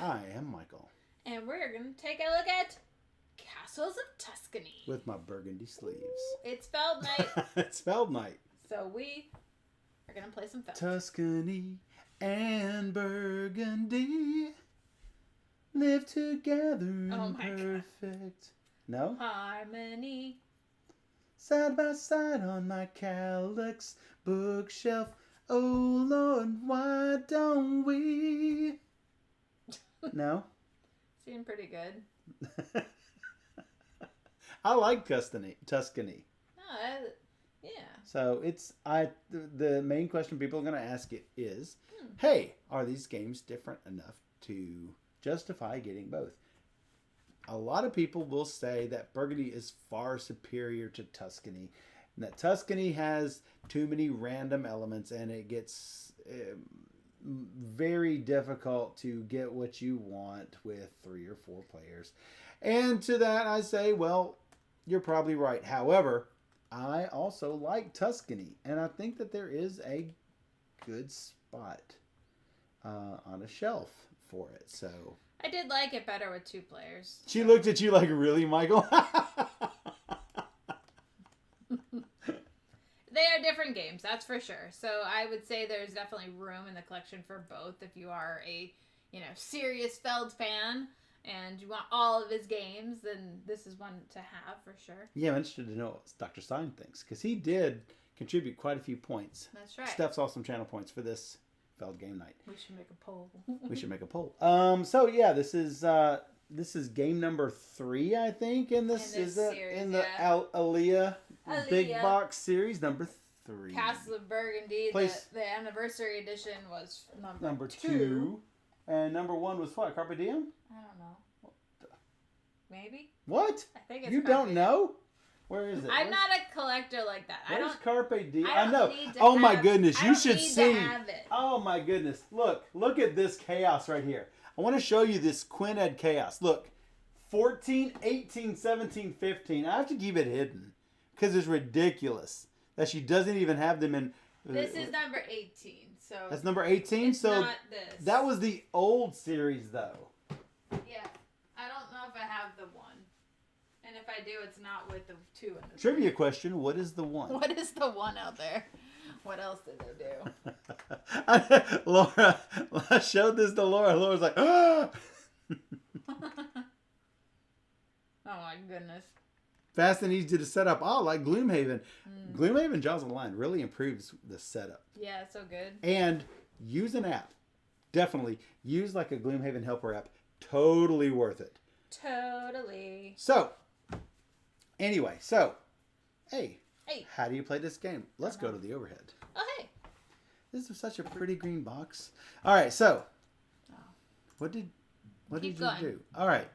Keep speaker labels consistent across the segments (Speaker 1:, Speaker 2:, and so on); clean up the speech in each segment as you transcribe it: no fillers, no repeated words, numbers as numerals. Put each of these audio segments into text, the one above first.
Speaker 1: I am Michael.
Speaker 2: And we're going to take a look at Castles of Tuscany.
Speaker 1: With my burgundy sleeves.
Speaker 2: It's Feld night.
Speaker 1: It's Feld night.
Speaker 2: So we are going to play some Feld.
Speaker 1: Tuscany and Burgundy live together in perfect. No?
Speaker 2: Harmony.
Speaker 1: Side by side on my calyx bookshelf. Oh Lord, why don't we? No?
Speaker 2: Seemed pretty good.
Speaker 1: I like Tuscany.
Speaker 2: No, yeah.
Speaker 1: So the main question people are going to ask it is, hey, are these games different enough to justify getting both? A lot of people will say that Burgundy is far superior to Tuscany, and that Tuscany has too many random elements, and it gets very difficult to get what you want with 3 or 4 players. And to that I say, well, you're probably right. However, I also like Tuscany, and I think that there is a good spot on a shelf for it. So
Speaker 2: I did like it better with 2 players.
Speaker 1: She looked at you like, really, Michael?
Speaker 2: They are different games, that's for sure. So I would say there's definitely room in the collection for both. If you are a, serious Feld fan and you want all of his games, then this is one to have for sure.
Speaker 1: Yeah, I'm interested to know what Dr. Stein thinks, because he did contribute quite a few points.
Speaker 2: That's right.
Speaker 1: Steph's awesome channel points for this Feld game night.
Speaker 2: We should make a poll.
Speaker 1: We should make a poll. So yeah, this is game number 3, I think, and this is
Speaker 2: series,
Speaker 1: in the Aaliyah Big Box series number 3.
Speaker 2: Castles of Burgundy. The anniversary edition was number 2.
Speaker 1: And number 1 was what? Carpe Diem?
Speaker 2: I don't know. Maybe?
Speaker 1: What?
Speaker 2: I think it's
Speaker 1: You
Speaker 2: Carpe
Speaker 1: don't
Speaker 2: Diem.
Speaker 1: know? Where is it?
Speaker 2: I'm not a collector like that.
Speaker 1: Where's Carpe Diem?
Speaker 2: I
Speaker 1: know.
Speaker 2: Need to
Speaker 1: oh
Speaker 2: have,
Speaker 1: my goodness, you should see.
Speaker 2: To have it.
Speaker 1: Oh my goodness. Look at this chaos right here. I want to show you this Quinn Ed chaos. Look. 14, 18, 17, 15. I have to keep it hidden because it's ridiculous that she doesn't even have them in.
Speaker 2: This is number 18. So
Speaker 1: that's number 18.
Speaker 2: It's
Speaker 1: so
Speaker 2: not this.
Speaker 1: That was the old series, though.
Speaker 2: Yeah, I don't know if I have the 1, and if I do, it's not with the 2 in the
Speaker 1: Trivia question: what is the 1?
Speaker 2: What is the 1 out there? What else did they do?
Speaker 1: Laura, I showed this to Laura. Laura's like, oh.
Speaker 2: Oh my goodness.
Speaker 1: Fast and easy to set up. Oh, like Gloomhaven. Gloomhaven Jaws of the Lion really improves the setup.
Speaker 2: Yeah, it's so good.
Speaker 1: And use an app. Definitely. Use like a Gloomhaven Helper app. Totally worth it.
Speaker 2: Totally.
Speaker 1: So, anyway. Hey. How do you play this game? Let's go to the overhead.
Speaker 2: Oh, hey.
Speaker 1: This is such a pretty green box. All right, so. What did you do? All right.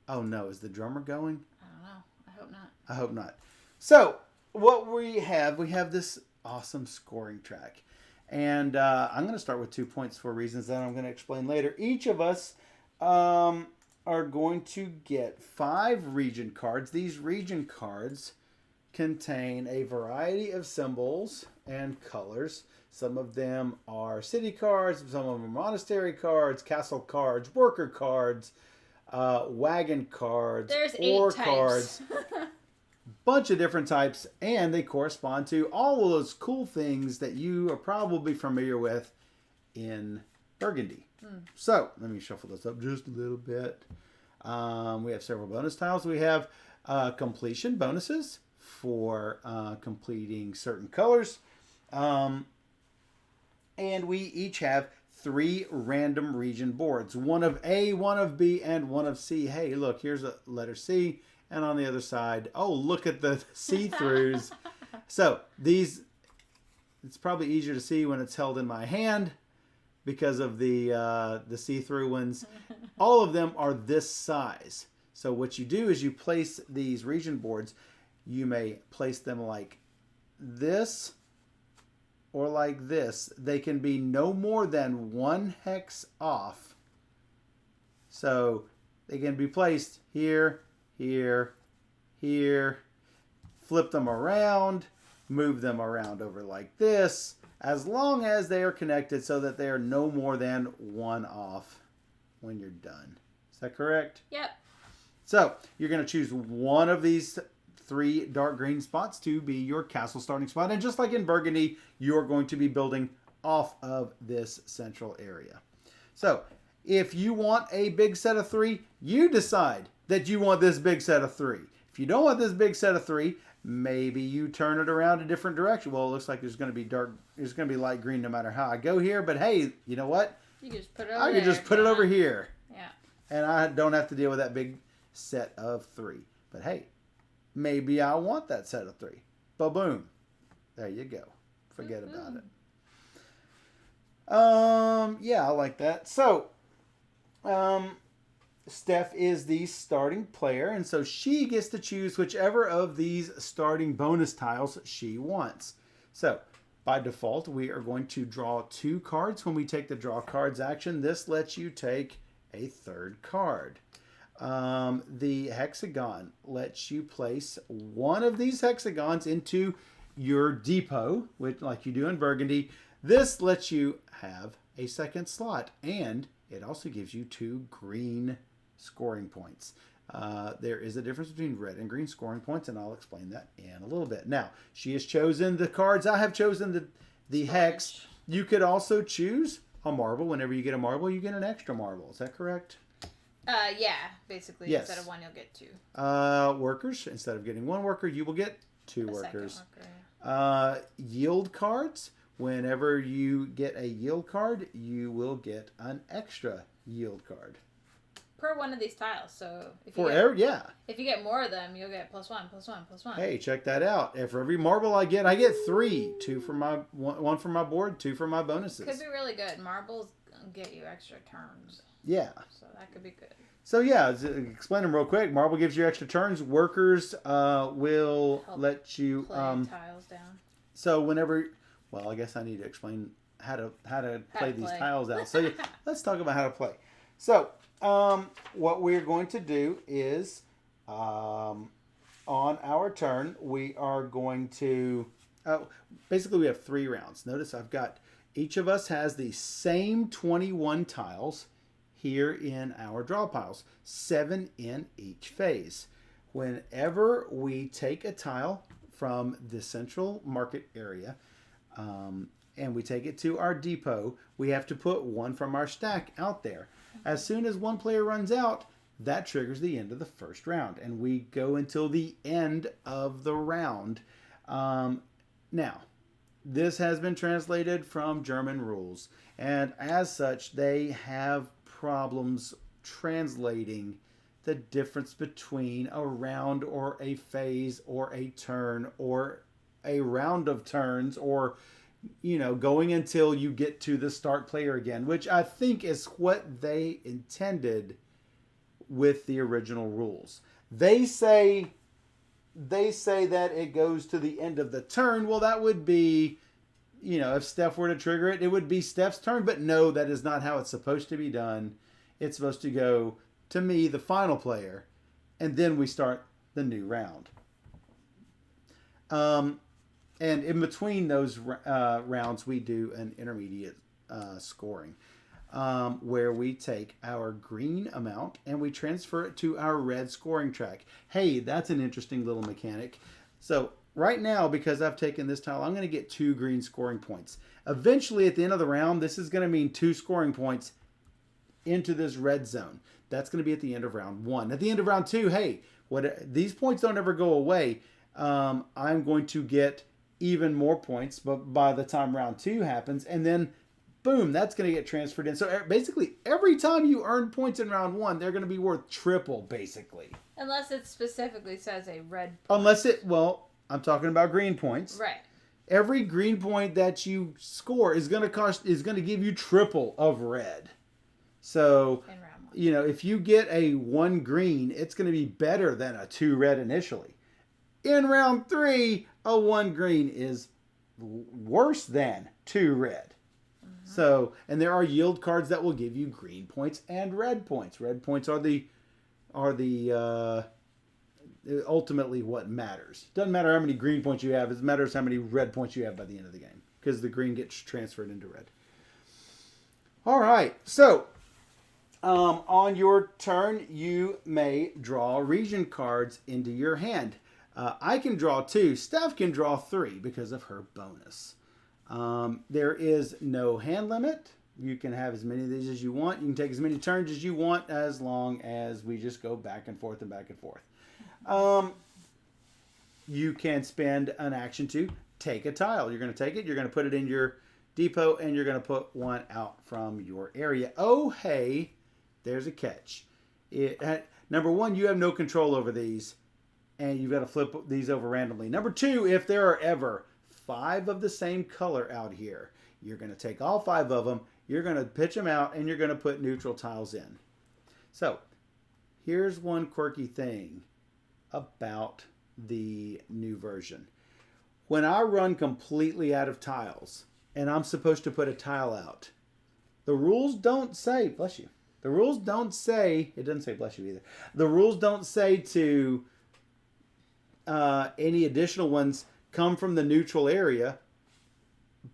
Speaker 1: Oh no, is the drummer going?
Speaker 2: I don't know. I hope not.
Speaker 1: I hope not. So, what we have this awesome scoring track. And I'm going to start with 2 points for reasons that I'm going to explain later. Each of us are going to get 5 region cards. These region cards contain a variety of symbols and colors. Some of them are city cards, some of them are monastery cards, castle cards, worker cards, wagon cards,
Speaker 2: There's
Speaker 1: 8
Speaker 2: types.
Speaker 1: Cards, bunch of different types, and they correspond to all of those cool things that you are probably familiar with in Burgundy. So let me shuffle this up just a little bit. We have several bonus tiles. We have completion bonuses for completing certain colors, and we each have 3 random region boards. One of A, one of B, and one of C. Hey, look, here's a letter C. And on the other side, oh, look at the see-throughs. So these, it's probably easier to see when it's held in my hand because of the see-through ones. All of them are this size. So what you do is you place these region boards. You may place them like this or like this. They can be no more than 1 hex off. So they can be placed here, here, here. Flip them around, move them around over like this, as long as they are connected so that they are no more than 1 off when you're done. Is that correct?
Speaker 2: Yep.
Speaker 1: So you're going to choose one of these 3 dark green spots to be your castle starting spot. And just like in Burgundy, you're going to be building off of this central area. So if you want a big set of 3, you decide that you want this big set of 3. If you don't want this big set of 3, maybe you turn it around a different direction. Well, it looks like there's going to be there's going to be light green no matter how I go here. But hey, you know what?
Speaker 2: You can just put it over
Speaker 1: I can just put it over here.
Speaker 2: Yeah.
Speaker 1: And I don't have to deal with that big set of 3. But hey, maybe I want that set of 3. Ba-boom. There you go. Forget about it. Yeah, I like that. So, Steph is the starting player, and so she gets to choose whichever of these starting bonus tiles she wants. So, by default, we are going to draw 2 cards when we take the draw cards action. This lets you take a 3rd card. The hexagon lets you place one of these hexagons into your depot, which, like you do in Burgundy. This lets you have a 2nd slot, and it also gives you 2 green scoring points. There is a difference between red and green scoring points, and I'll explain that in a little bit. Now, she has chosen the cards. I have chosen the hex. You could also choose a marble. Whenever you get a marble, you get an extra marble. Is that correct?
Speaker 2: Yeah, basically.
Speaker 1: Yes.
Speaker 2: Instead of 1, you'll get 2.
Speaker 1: Workers. Instead of getting 1 worker, you will get 2 workers.
Speaker 2: Second worker.
Speaker 1: Yield cards. Whenever you get a yield card, you will get an extra yield card.
Speaker 2: Per one of these tiles. So if you get more of them, you'll get +1, +1, +1.
Speaker 1: Hey, check that out. For every marble I get 3. 2 for my one for my board, 2 for my bonuses.
Speaker 2: Could be really good. Marbles get you extra turns.
Speaker 1: Yeah.
Speaker 2: So that could be good.
Speaker 1: So yeah, explain them real quick. Marble gives you extra turns. Workers will
Speaker 2: help
Speaker 1: let you
Speaker 2: play tiles down.
Speaker 1: So whenever, well, I guess I need to explain how to play these tiles out. So yeah, let's talk about how to play. So what we're going to do is on our turn we are going to basically we have 3 rounds. Notice I've got each of us has the same 21 tiles here in our draw piles, 7 in each phase. Whenever we take a tile from the central market area and we take it to our depot, we have to put 1 from our stack out there. As soon as one player runs out, that triggers the end of the first round, and we go until the end of the round. Now, this has been translated from German rules, and as such, they have problems translating the difference between a round or a phase or a turn or a round of turns or going until you get to the start player again, which I think is what they intended with the original rules. They say that it goes to the end of the turn. Well, that would be, if Steph were to trigger it, it would be Steph's turn. But no, that is not how it's supposed to be done. It's supposed to go to me, the final player, and then we start the new round. And in between those rounds, we do an intermediate scoring where we take our green amount and we transfer it to our red scoring track. Hey, that's an interesting little mechanic. So right now, because I've taken this tile, I'm going to get 2 green scoring points. Eventually, at the end of the round, this is going to mean 2 scoring points into this red zone. That's going to be at the end of round 1. At the end of round 2, hey, these points don't ever go away. I'm going to get even more points, but by the time round 2 happens, and then boom, that's going to get transferred in. So basically, every time you earn points in round 1, they're going to be worth triple, basically.
Speaker 2: Unless it specifically says a red point.
Speaker 1: I'm talking about green points.
Speaker 2: Right.
Speaker 1: Every green point that you score is going to give you triple of red. So,
Speaker 2: in round 1.
Speaker 1: If you get a 1 green, it's going to be better than a 2 red initially. In round 3, a 1 green is worse than 2 red. Mm-hmm. So, and there are yield cards that will give you green points and red points. Red points are the ultimately what matters. Doesn't matter how many green points you have. It matters how many red points you have by the end of the game, because the green gets transferred into red. All right. So, On your turn, you may draw region cards into your hand. I can draw 2. Steph can draw 3 because of her bonus. There is no hand limit. You can have as many of these as you want. You can take as many turns as you want as long as we just go back and forth and back and forth. You can spend an action to take a tile. You're going to take it. You're going to put it in your depot, and you're going to put one out from your area. Oh, hey, there's a catch. Number 1, you have no control over these, and you've got to flip these over randomly. Number 2, if there are ever 5 of the same color out here, you're going to take all 5 of them, you're going to pitch them out, and you're going to put neutral tiles in. So here's one quirky thing about the new version. When I run completely out of tiles and I'm supposed to put a tile out, the rules don't say, bless you, the rules don't say, it doesn't say bless you either, the rules don't say to any additional ones come from the neutral area,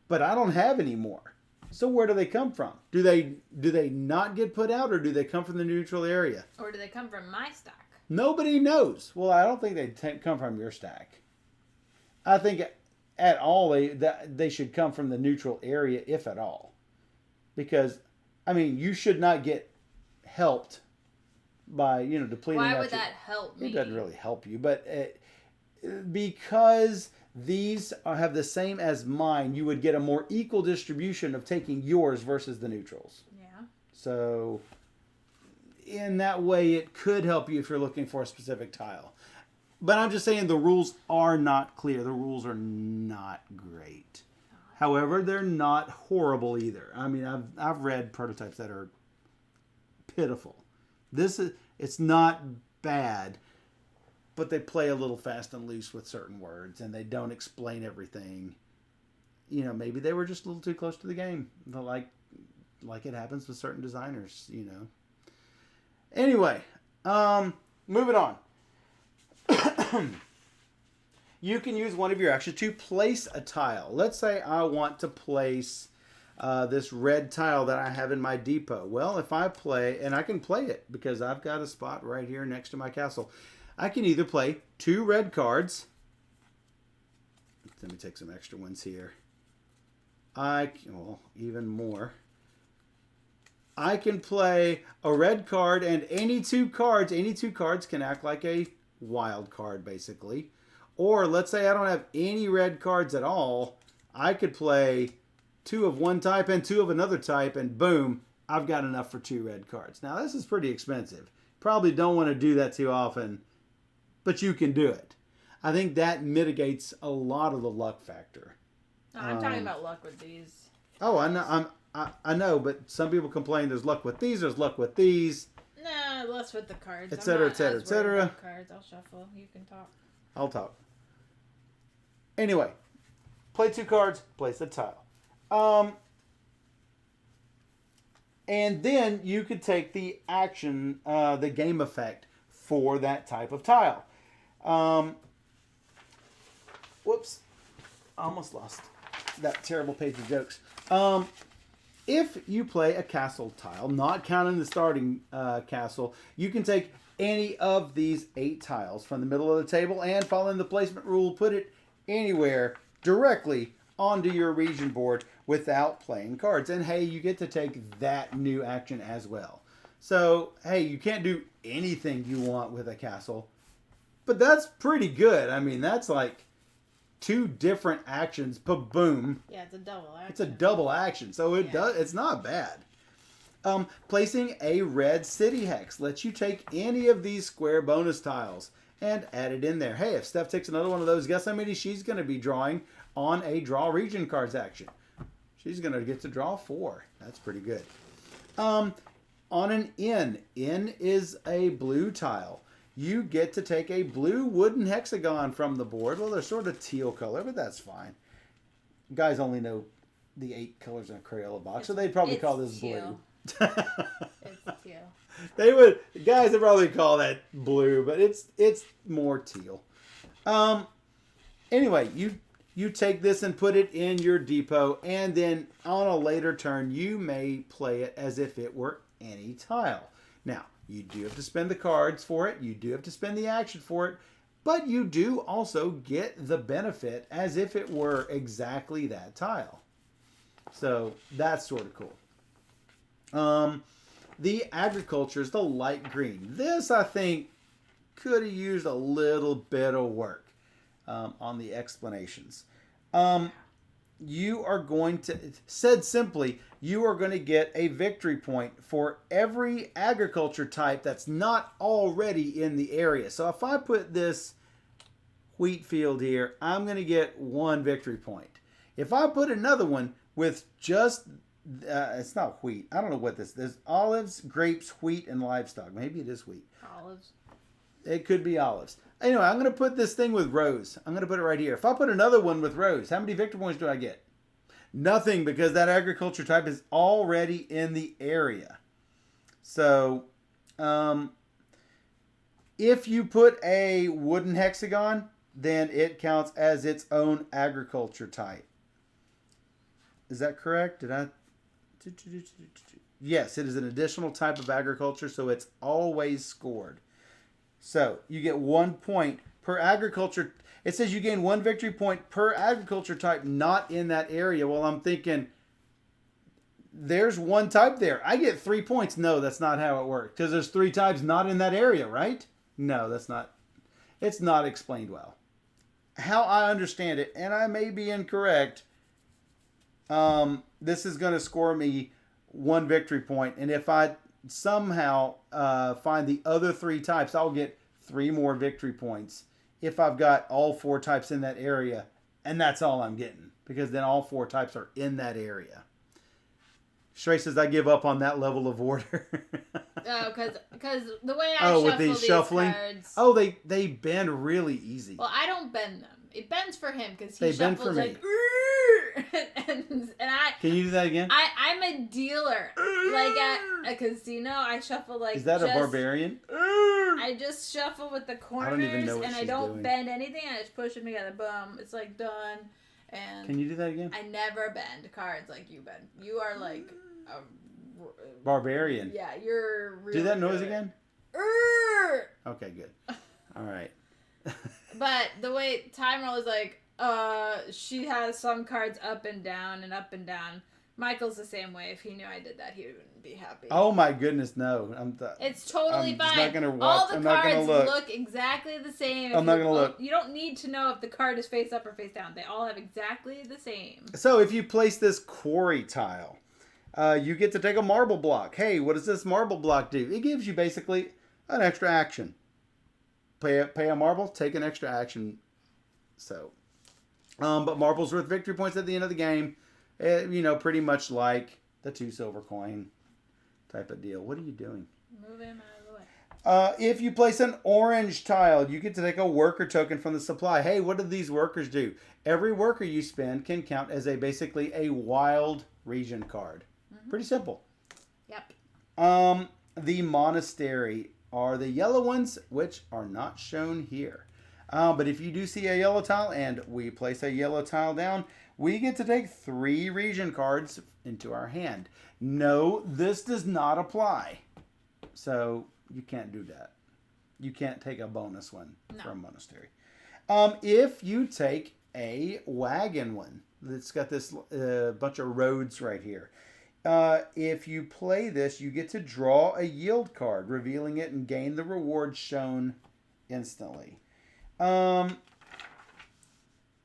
Speaker 1: but I don't have any more. So where do they come from? Do they not get put out, or do they come from the neutral area?
Speaker 2: Or do they come from my stack?
Speaker 1: Nobody knows. Well, I don't think they come from your stack. I think at all they should come from the neutral area, if at all. Because, I mean, you should not get helped by, depleting.
Speaker 2: Why would that help me?
Speaker 1: It doesn't really help you, but because these have the same as mine, you would get a more equal distribution of taking yours versus the neutrals.
Speaker 2: Yeah.
Speaker 1: So in that way, it could help you if you're looking for a specific tile. But I'm just saying the rules are not clear. The rules are not great. However, they're not horrible either. I mean, I've read prototypes that are pitiful. It's not bad, but they play a little fast and loose with certain words, and they don't explain everything. Maybe they were just a little too close to the game, like it happens with certain designers. Anyway, moving on. You can use one of your actions to place a tile. Let's say I want to place this red tile that I have in my depot. Well, if I play, and I can play it because I've got a spot right here next to my castle. I can either play 2 red cards. Let me take some extra ones here. Even more. I can play a red card and any 2 cards. Any 2 cards can act like a wild card, basically. Or let's say I don't have any red cards at all. I could play 2 of one type and 2 of another type, and boom, I've got enough for 2 red cards. Now, this is pretty expensive. Probably don't want to do that too often, but you can do it. I think that mitigates a lot of the luck factor.
Speaker 2: No, I'm talking about luck with these.
Speaker 1: Oh, I know. I know, but some people complain there's luck with these, there's luck with these.
Speaker 2: Nah, less with the cards.
Speaker 1: Etc., etc., etc.
Speaker 2: Cards, I'll shuffle. You can talk.
Speaker 1: I'll talk. Anyway, play 2 cards, place a tile. And then you could take the action, the game effect for that type of tile. Whoops. I almost lost that terrible page of jokes. If you play a castle tile, not counting the starting castle, you can take any of these 8 tiles from the middle of the table and, following the placement rule, put it anywhere directly onto your region board without playing cards. And hey, you get to take that new action as well. So, hey, you can't do anything you want with a castle, but that's pretty good. I mean, that's like 2 different actions, boom.
Speaker 2: Yeah, it's a double action.
Speaker 1: It's a double action, so it's not bad. Placing a red city hex lets you take any of these square bonus tiles and add it in there. Hey, if Steph takes another one of those, guess how many she's going to be drawing on a draw region cards action? She's going to get to draw 4. That's pretty good. On an inn is a blue tile. You get to take a blue wooden hexagon from the board. Well, they're sort of teal color, but that's fine. Guys only know the 8 colors in a Crayola box, so they'd probably call this
Speaker 2: teal.
Speaker 1: blue.
Speaker 2: It's
Speaker 1: Guys
Speaker 2: teal.
Speaker 1: would probably call that blue, but it's more teal. Anyway, you take this and put it in your depot, and then on a later turn, you may play it as if it were any tile. Now, you do have to spend the cards for it. You do have to spend the action for it. But you do also get the benefit as if it were exactly that tile. So that's sort of cool. The agriculture is the light green. This, I think, could have used a little bit of work on the explanations. You are going to, said simply, you are going to get a victory point for every agriculture type that's not already in the area. So if I put this wheat field here, I'm going to get 1 victory point. If I put another one with just, it's not wheat. I don't know what this is. There's olives, grapes, wheat, and livestock. Maybe it is wheat.
Speaker 2: Olives.
Speaker 1: It could be olives. Anyway, I'm going to put this thing with rows. I'm going to put it right here. If I put another one with rows, how many victory points do I get? Nothing, because that agriculture type is already in the area. So, if you put a wooden hexagon, then it counts as its own agriculture type. Is that correct? Yes, it is an additional type of agriculture, so it's always scored. So you get 1 point per agriculture. It says you gain 1 victory point per agriculture type not in that area. Well, I'm thinking there's 1 type there. I get 3 points. No, that's not how it works, because there's 3 types not in that area, right? No, that's not. It's not explained well. How I understand it, and I may be incorrect, this is going to score me 1 victory point, and if I somehow find the other 3 types, I'll get 3 more victory points if I've got all 4 types in that area, and that's all I'm getting, because then all 4 types are in that area. Shrey says I give up on that level of order.
Speaker 2: Oh, because the way I shuffle
Speaker 1: with these shuffling
Speaker 2: cards.
Speaker 1: Oh, they bend really easy.
Speaker 2: Well, I don't bend them. It bends for him because he
Speaker 1: They bend
Speaker 2: shuffles
Speaker 1: for me.
Speaker 2: like and I.
Speaker 1: Can you do that again?
Speaker 2: I'm a dealer. Like at a casino, I shuffle like.
Speaker 1: Is that a barbarian?
Speaker 2: I just shuffle with the corners,
Speaker 1: I don't even know what
Speaker 2: and I
Speaker 1: she's
Speaker 2: don't
Speaker 1: doing.
Speaker 2: bend anything. I just push them together. Boom! It's like done. And
Speaker 1: Can you do that again?
Speaker 2: I never bend cards like you bend. You are like a
Speaker 1: Barbarian.
Speaker 2: Yeah, you're really
Speaker 1: Do that noise
Speaker 2: good.
Speaker 1: again? Okay, good. All right.
Speaker 2: But the way time roll is like, she has some cards up and down and up and down. Michael's the same way. If he knew I did that, he wouldn't be happy.
Speaker 1: Oh my goodness, no!
Speaker 2: It's totally
Speaker 1: I'm
Speaker 2: fine.
Speaker 1: not gonna watch.
Speaker 2: All the
Speaker 1: I'm not
Speaker 2: cards
Speaker 1: gonna
Speaker 2: look exactly the same.
Speaker 1: I'm not gonna look.
Speaker 2: You don't need to know if the card is face up or face down. They all have exactly the same.
Speaker 1: So if you place this quarry tile, you get to take a marble block. Hey, what does this marble block do? It gives you basically an extra action. Pay a marble, take an extra action. So, but marbles worth victory points at the end of the game. Pretty much like the 2 silver coin type of deal. What are you doing?
Speaker 2: Move him out of the way.
Speaker 1: If you place an orange tile, you get to take a worker token from the supply. Hey, what do these workers do? Every worker you spend can count as basically a wild region card. Mm-hmm. Pretty simple.
Speaker 2: Yep.
Speaker 1: The monastery are the yellow ones, which are not shown here. But if you do see a yellow tile and we place a yellow tile down, we get to take 3 region cards into our hand. No, this does not apply. So you can't do that. You can't take a bonus one from monastery. If you take a wagon one, that's got this bunch of roads right here. If you play this, you get to draw a yield card, revealing it and gain the reward shown instantly.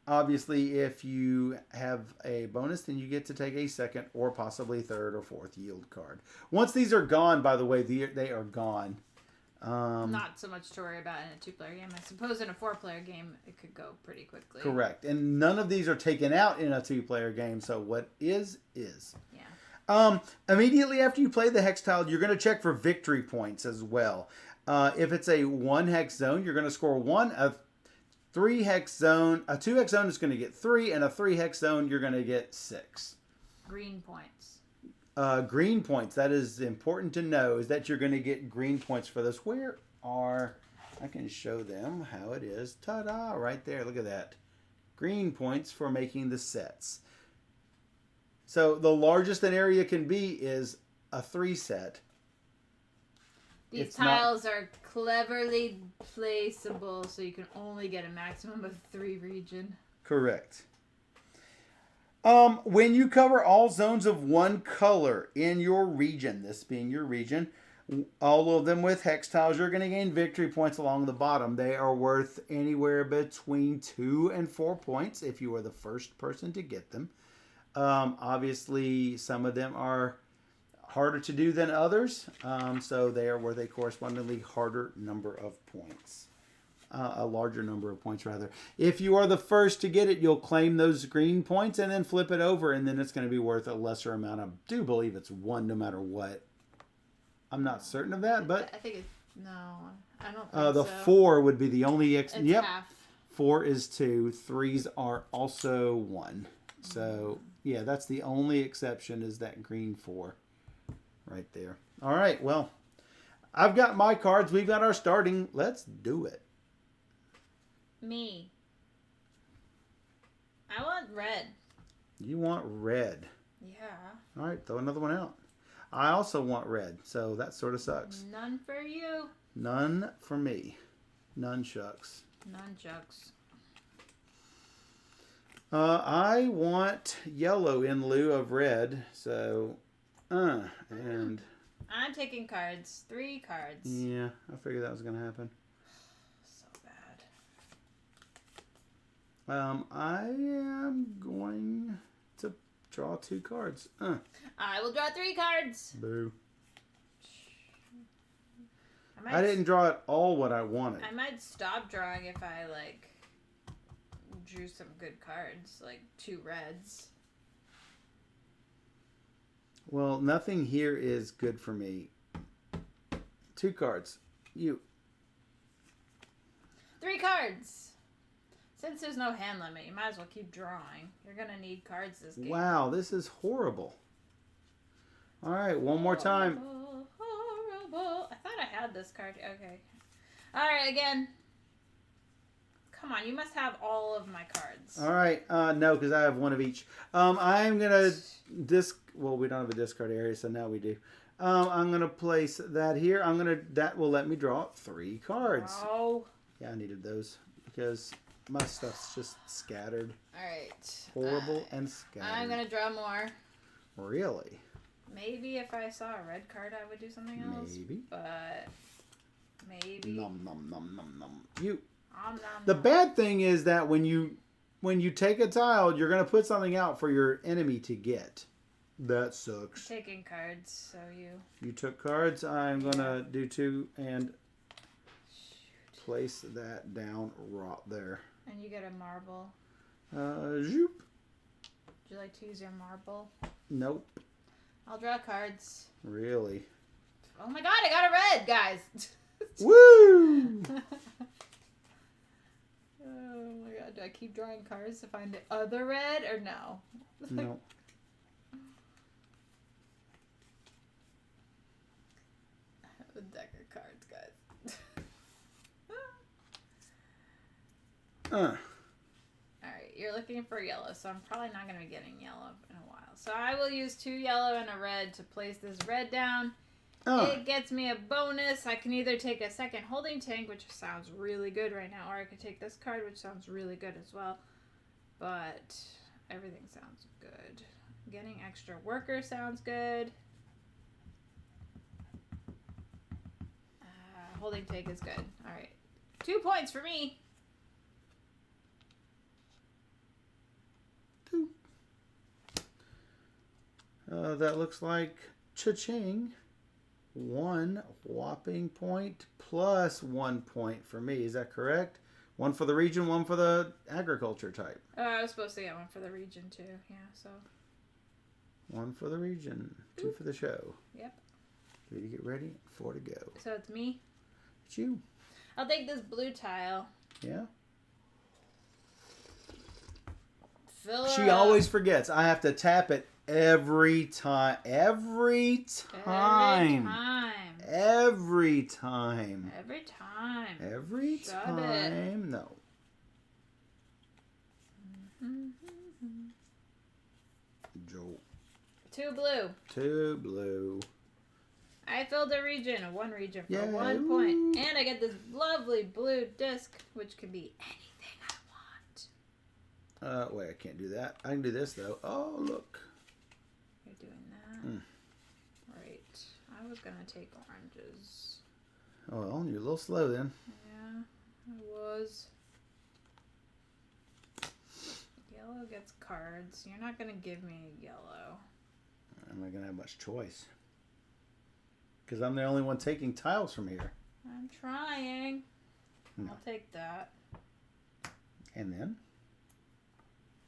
Speaker 1: Obviously, if you have a bonus, then you get to take a 2nd or possibly 3rd or 4th yield card. Once these are gone, by the way, they are gone.
Speaker 2: Not so much to worry about in a 2-player game. I suppose in a 4-player game, it could go pretty quickly.
Speaker 1: Correct. And none of these are taken out in a 2-player game, so what is.
Speaker 2: Yeah.
Speaker 1: Immediately after you play the hex tile, you're going to check for victory points as well. If it's a 1 hex zone, you're going to score 1. A 3 hex zone, a 2 hex zone is going to get 3, and a 3 hex zone you're going to get 6.
Speaker 2: Green points.
Speaker 1: Green points. That is important to know, is that you're going to get green points for this. I can show them how it is. Ta-da! Right there. Look at that. Green points for making the sets. So the largest an area can be is a 3 set.
Speaker 2: These tiles are cleverly placeable, so you can only get a maximum of 3 region.
Speaker 1: Correct. When you cover all zones of one color in your region, this being your region, all of them with hex tiles, you're going to gain victory points along the bottom. They are worth anywhere between 2 and 4 points if you are the first person to get them. Obviously, some of them are harder to do than others, so they are worth a correspondingly harder number of points. A larger number of points, rather. If you are the first to get it, you'll claim those green points and then flip it over, and then it's going to be worth a lesser amount. I do believe it's 1 no matter what. I'm not certain of that, but...
Speaker 2: I think it's... No, I don't think
Speaker 1: the
Speaker 2: so.
Speaker 1: 4 would be the only...
Speaker 2: It's
Speaker 1: yep.
Speaker 2: half.
Speaker 1: 4 is 2. 3s are also 1. So, yeah, that's the only exception is that green 4 right there. All right, well, I've got my cards. We've got our starting. Let's do it.
Speaker 2: Me. I want red.
Speaker 1: You want red.
Speaker 2: Yeah.
Speaker 1: All right, throw another one out. I also want red, so that sort of sucks.
Speaker 2: None for you.
Speaker 1: None for me. None shucks.
Speaker 2: None jugs.
Speaker 1: I want yellow in lieu of red, so, and...
Speaker 2: I'm taking cards. 3 cards.
Speaker 1: Yeah, I figured that was going to happen. I am going to draw 2 cards.
Speaker 2: I will draw 3 cards.
Speaker 1: Boo.
Speaker 2: I
Speaker 1: didn't draw at all what I wanted.
Speaker 2: I might stop drawing if I, drew some good cards, 2 reds.
Speaker 1: Well, nothing here is good for me. 2 cards. You.
Speaker 2: 3 cards. Since there's no hand limit, you might as well keep drawing. You're going to need cards this game.
Speaker 1: Wow, this is horrible. All right, one more time.
Speaker 2: Horrible. I thought I had this card. Okay. All right, again. Come on, you must have all of my cards.
Speaker 1: All right, no, because I have 1 of each. I'm going to well, we don't have a discard area, so now we do. I'm going to place that here. That will let me draw 3 cards.
Speaker 2: Oh.
Speaker 1: Yeah, I needed those because my stuff's just scattered.
Speaker 2: All right.
Speaker 1: Horrible and scattered.
Speaker 2: I'm going to draw more.
Speaker 1: Really?
Speaker 2: Maybe if I saw a red card, I would do something else.
Speaker 1: Maybe.
Speaker 2: But maybe.
Speaker 1: Nom, nom, nom, nom, nom. You.
Speaker 2: Nom,
Speaker 1: The
Speaker 2: nom.
Speaker 1: bad thing is that when you take a tile, you're going to put something out for your enemy to get. That sucks.
Speaker 2: Taking cards, so you...
Speaker 1: You took cards. I'm going to do 2 and place that down right there.
Speaker 2: And you get a marble.
Speaker 1: Zoop.
Speaker 2: Would you like to use your marble?
Speaker 1: Nope.
Speaker 2: I'll draw cards.
Speaker 1: Really?
Speaker 2: Oh my god, I got a red, guys!
Speaker 1: Woo!
Speaker 2: Oh my god, do I keep drawing cards to find the other red, or no?
Speaker 1: No.
Speaker 2: I have a deck of cards, guys. Alright, you're looking for yellow, so I'm probably not going to be getting yellow in a while. So I will use 2 yellow and a red to place this red down. It gets me a bonus. I can either take a second holding tank, which sounds really good right now, or I could take this card, which sounds really good as well. But everything sounds good. Getting extra worker sounds good. Holding tank is good. Alright. 2 points for me.
Speaker 1: 2. That looks like cha-ching. 1 whopping point plus 1 point for me. Is that correct? 1 for the region, 1 for the agriculture type.
Speaker 2: I was supposed to get 1 for the region too. Yeah, so.
Speaker 1: 1 for the region, 2 for the show.
Speaker 2: Yep.
Speaker 1: 3 to get ready, 4 to go.
Speaker 2: So it's me.
Speaker 1: It's you.
Speaker 2: I'll take this blue tile.
Speaker 1: Yeah.
Speaker 2: Fill her
Speaker 1: She
Speaker 2: up.
Speaker 1: always forgets. I have to tap it every time. Every time.
Speaker 2: Every
Speaker 1: Every
Speaker 2: time.
Speaker 1: time.
Speaker 2: Every time.
Speaker 1: Every
Speaker 2: Shut
Speaker 1: time.
Speaker 2: it.
Speaker 1: No. Joe.
Speaker 2: 2 blue.
Speaker 1: 2 blue.
Speaker 2: I filled a region, one region for
Speaker 1: Yay.
Speaker 2: 1 point. And I get this lovely blue disc, which can be anything I want.
Speaker 1: Wait, I can't do that. I can do this, though. Oh, look.
Speaker 2: You're doing that? Right. I was going to take oranges.
Speaker 1: Oh, well, you're a little slow then.
Speaker 2: Yeah, I was. Yellow gets cards. You're not going to give me a yellow.
Speaker 1: I'm not going to have much choice. Because I'm the only one taking tiles from here.
Speaker 2: I'm trying.
Speaker 1: No.
Speaker 2: I'll take that.
Speaker 1: And then?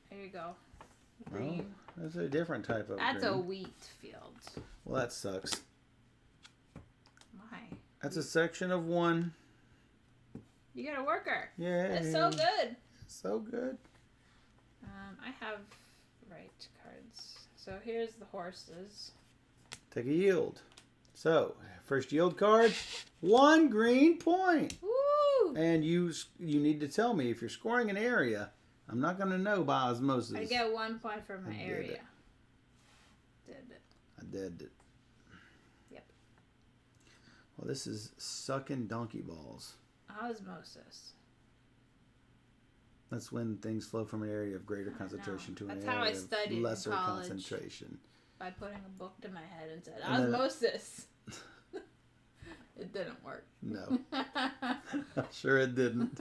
Speaker 2: There you go.
Speaker 1: Oh,
Speaker 2: Green.
Speaker 1: that's a different type of
Speaker 2: That's
Speaker 1: green.
Speaker 2: a wheat field.
Speaker 1: Well, that sucks.
Speaker 2: Why?
Speaker 1: That's a section of 1.
Speaker 2: You got a worker.
Speaker 1: Yay.
Speaker 2: That's so good.
Speaker 1: So good.
Speaker 2: I have right cards. So here's the horses.
Speaker 1: Take a yield. So, first yield card, 1 green point.
Speaker 2: Woo!
Speaker 1: And you need to tell me if you're scoring an area. I'm not going to know by osmosis.
Speaker 2: I get 1 point for my
Speaker 1: I did
Speaker 2: area.
Speaker 1: it.
Speaker 2: Did it.
Speaker 1: I did it.
Speaker 2: Yep.
Speaker 1: Well, this is sucking donkey balls.
Speaker 2: Osmosis.
Speaker 1: That's when things flow from an area of greater concentration to an
Speaker 2: That's how I
Speaker 1: area
Speaker 2: studied
Speaker 1: of
Speaker 2: in
Speaker 1: lesser
Speaker 2: college.
Speaker 1: concentration.
Speaker 2: By putting a book to my head and said,
Speaker 1: And then-
Speaker 2: osmosis. It didn't work.
Speaker 1: No. Sure it didn't.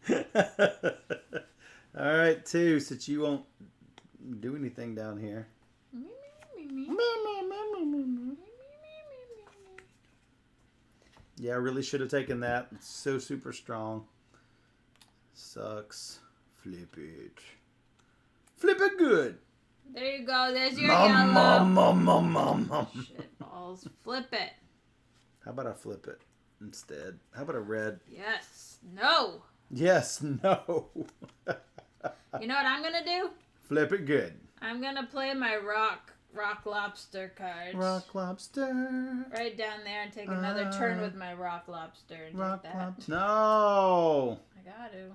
Speaker 2: Shit.
Speaker 1: All right, 2, since you won't do anything down here. Yeah, I really should have taken that. It's so super strong. Sucks. Flip it. Flip it good.
Speaker 2: There you go. There's your
Speaker 1: Mom,
Speaker 2: yellow.
Speaker 1: mom.
Speaker 2: Shit balls. Flip it.
Speaker 1: How about I flip it instead? How about a red?
Speaker 2: Yes. No.
Speaker 1: Yes, no.
Speaker 2: You know what I'm gonna do?
Speaker 1: Flip it good.
Speaker 2: I'm gonna play my rock lobster cards.
Speaker 1: Rock lobster.
Speaker 2: Right down there and take another turn with my rock lobster and
Speaker 1: Rock
Speaker 2: take that.
Speaker 1: lobster. No.
Speaker 2: I got to.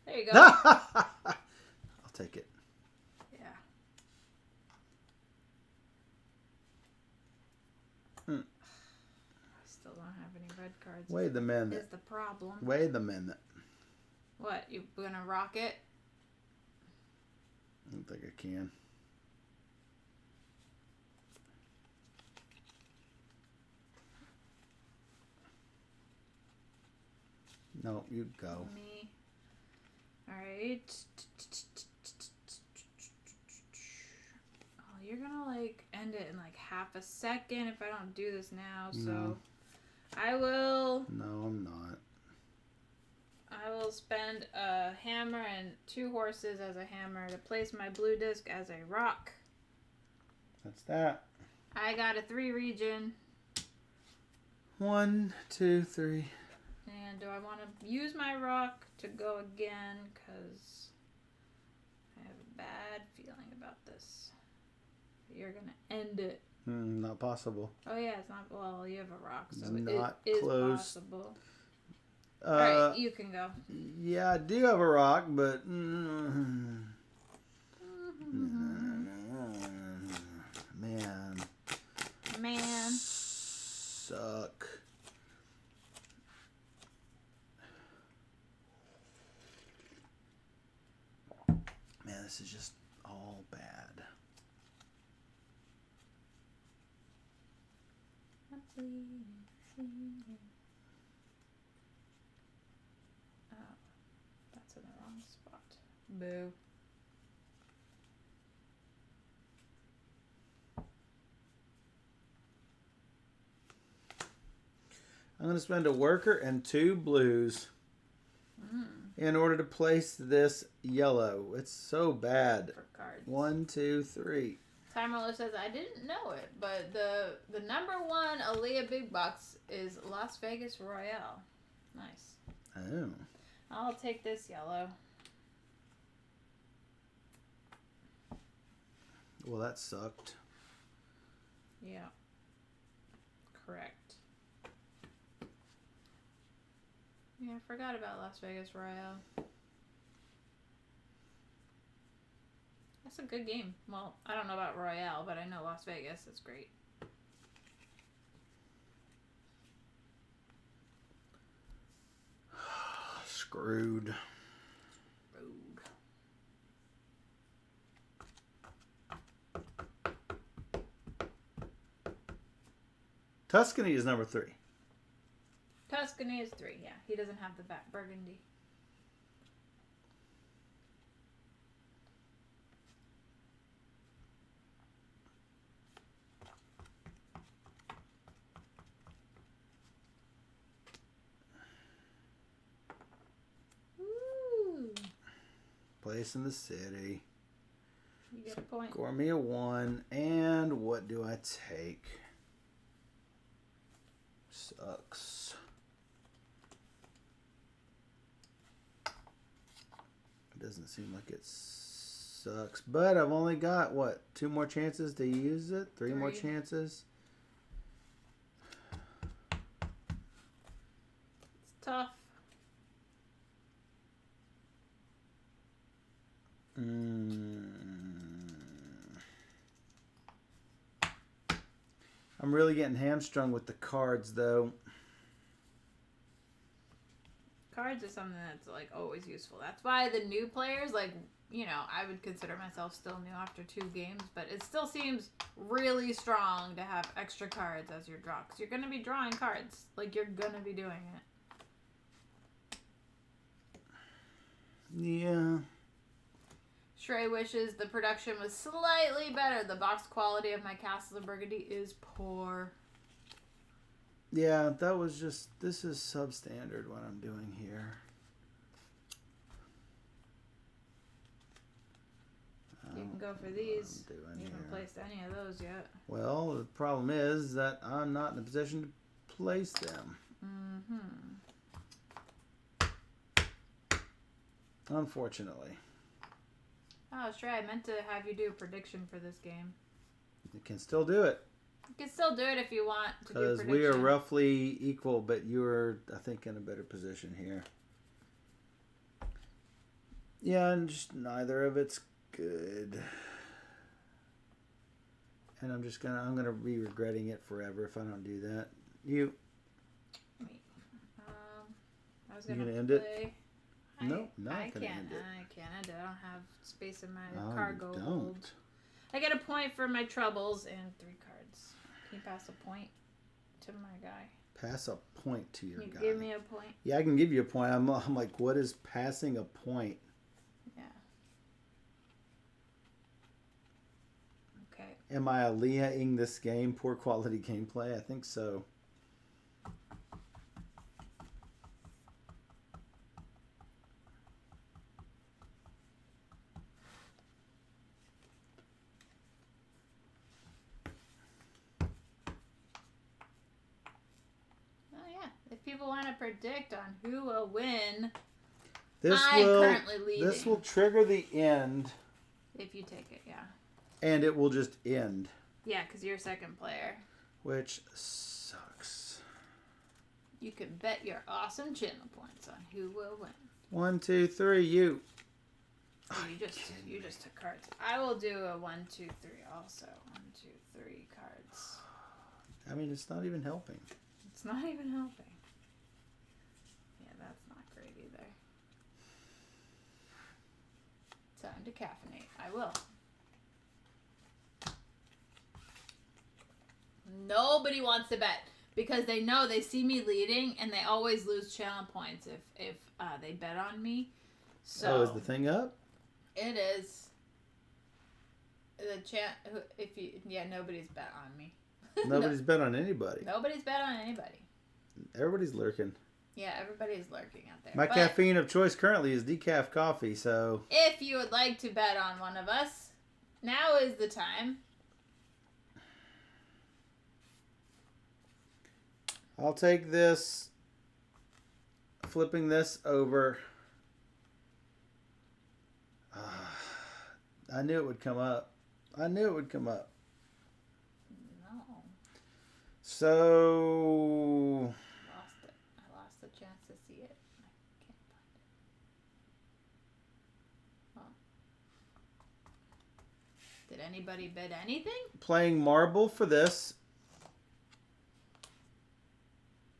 Speaker 2: There you go.
Speaker 1: I'll take it.
Speaker 2: Yeah. I still don't have any red cards.
Speaker 1: Wait a minute.
Speaker 2: Is the problem.
Speaker 1: Wait a minute.
Speaker 2: What? You gonna rock it?
Speaker 1: I don't think I can. No, you go.
Speaker 2: Me. Alright. Oh, you're gonna like end it in like half a second if I don't do this now, so
Speaker 1: No.
Speaker 2: I will
Speaker 1: No, I'm not.
Speaker 2: spend a hammer and 2 horses as a hammer to place my blue disc as a rock.
Speaker 1: That's that.
Speaker 2: I got a 3 region.
Speaker 1: 1, 2, 3.
Speaker 2: And do I want to use my rock to go again? Because I have a bad feeling about this. You're going to end it.
Speaker 1: Not possible.
Speaker 2: Oh, yeah, it's not. Well, you have a rock, so
Speaker 1: It's not
Speaker 2: it is
Speaker 1: close.
Speaker 2: possible. Alright, you can go.
Speaker 1: Yeah, I do have a rock, but man, suck. Man, this is just all bad.
Speaker 2: Oh, that's in the wrong spot. Boo.
Speaker 1: I'm going to spend a worker and 2 blues in order to place this yellow. It's so bad.
Speaker 2: For cards.
Speaker 1: 1, 2, 3.
Speaker 2: Time Roller says, I didn't know it, but the number 1 Aaliyah Big Box is Las Vegas Royale. Nice.
Speaker 1: Oh.
Speaker 2: I'll take this yellow.
Speaker 1: Well, that sucked.
Speaker 2: Yeah. Correct. Yeah, I forgot about Las Vegas Royale. That's a good game. Well, I don't know about Royale, but I know Las Vegas is great.
Speaker 1: screwed.
Speaker 2: Rogue.
Speaker 1: Tuscany is number 3.
Speaker 2: Tuscany is 3. Yeah, he doesn't have the back burgundy. Ooh.
Speaker 1: Place in the city.
Speaker 2: You get a point.
Speaker 1: Score me a 1. And what do I take? Sucks. It doesn't seem like it sucks. But I've only got, what, 2 more chances to use it? 3 more chances?
Speaker 2: It's tough.
Speaker 1: I'm really getting hamstrung with the cards, though.
Speaker 2: Cards is something that's like always useful. That's why the new players, like, you know, I would consider myself still new after 2 games, but it still seems really strong to have extra cards as your draw, because you're going to be drawing cards. Like, you're going to be doing it.
Speaker 1: Yeah.
Speaker 2: Shrey wishes the production was slightly better. The box quality of my Castles of Burgundy is poor.
Speaker 1: Yeah, that was just... This is substandard what I'm doing here.
Speaker 2: You can go for these. You haven't placed any of those yet.
Speaker 1: Well, the problem is that I'm not in a position to place them. Unfortunately.
Speaker 2: Oh, Shrey, I meant to have you do a prediction for this game.
Speaker 1: You can still do it.
Speaker 2: You can still do it if you want to do a
Speaker 1: Because
Speaker 2: prediction.
Speaker 1: we are roughly equal, but you're, I think, in a better position here. Yeah, and just neither of it's good. And I'm gonna be regretting it forever if I don't do that. You.
Speaker 2: Wait. I was
Speaker 1: You
Speaker 2: gonna
Speaker 1: end
Speaker 2: play.
Speaker 1: it? No, not
Speaker 2: I
Speaker 1: gonna
Speaker 2: can't.
Speaker 1: end it.
Speaker 2: I can't end it. I don't have space in my
Speaker 1: Oh,
Speaker 2: cargo
Speaker 1: you
Speaker 2: hold.
Speaker 1: don't.
Speaker 2: I get a point for my troubles and 3 cards. Can you pass a point to my guy?
Speaker 1: Pass a point to your
Speaker 2: Can you
Speaker 1: guy.
Speaker 2: give me a point?
Speaker 1: Yeah, I can give you a point. I'm like, what is passing a point?
Speaker 2: Yeah. Okay.
Speaker 1: Am I Aaliyah-ing this game? Poor quality gameplay? I think so.
Speaker 2: Oh yeah. If people want to predict on who will win,
Speaker 1: This
Speaker 2: I'm
Speaker 1: will
Speaker 2: currently leading.
Speaker 1: This will trigger the end,
Speaker 2: if you take it, yeah.
Speaker 1: and it will just end,
Speaker 2: Yeah, because you're second player.
Speaker 1: which sucks.
Speaker 2: You can bet your awesome channel points on who will win.
Speaker 1: 1, 2, 3. You.
Speaker 2: Oh, you just took cards. I will do a 1, 2, 3 also. 1, 2, 3 cards.
Speaker 1: I mean, it's not even helping.
Speaker 2: It's not even helping. Yeah, that's not great either. Time to caffeinate. I will. Nobody wants to bet because they know they see me leading and they always lose channel points if they bet on me. So
Speaker 1: is the thing up?
Speaker 2: it is. Nobody's bet on me.
Speaker 1: Nobody's bet on anybody.
Speaker 2: Nobody's bet on anybody.
Speaker 1: Everybody's lurking.
Speaker 2: Yeah, everybody's lurking out there.
Speaker 1: My
Speaker 2: But
Speaker 1: caffeine of choice currently is decaf coffee, so...
Speaker 2: if you would like to bet on one of us, now is the time.
Speaker 1: I'll take this, flipping this over. I knew it would come up. I knew it would come up.
Speaker 2: No.
Speaker 1: So...
Speaker 2: Lost it. I lost the chance to see it. I can't find it. Did anybody bid anything?
Speaker 1: Playing marble for this.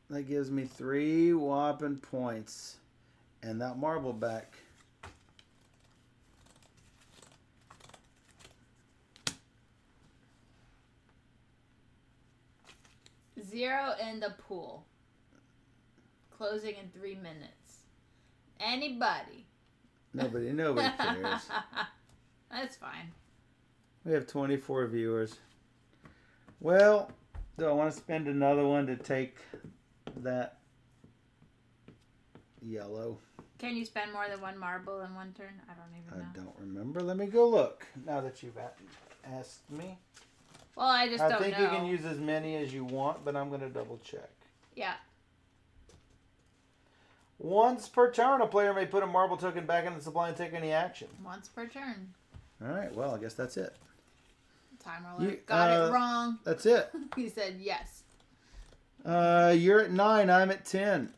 Speaker 1: That gives me 3 whopping points. And that marble back.
Speaker 2: Zero in the pool. Closing in 3 minutes. Anybody?
Speaker 1: Nobody cares.
Speaker 2: That's fine.
Speaker 1: We have 24 viewers. Well, do I want to spend another one to take that yellow?
Speaker 2: Can you spend more than one marble in one turn? I don't even know.
Speaker 1: I don't remember. Let me go look. Now that you've asked me.
Speaker 2: Well, I just don't know.
Speaker 1: I think you can use as many as you want, but I'm going to double check.
Speaker 2: Yeah.
Speaker 1: Once per turn, a player may put a marble token back in the supply and take any action.
Speaker 2: Once per turn.
Speaker 1: All right. Well, I guess that's it.
Speaker 2: Timer alert. Got it wrong.
Speaker 1: That's it.
Speaker 2: He said yes.
Speaker 1: You're at 9. I'm at 10.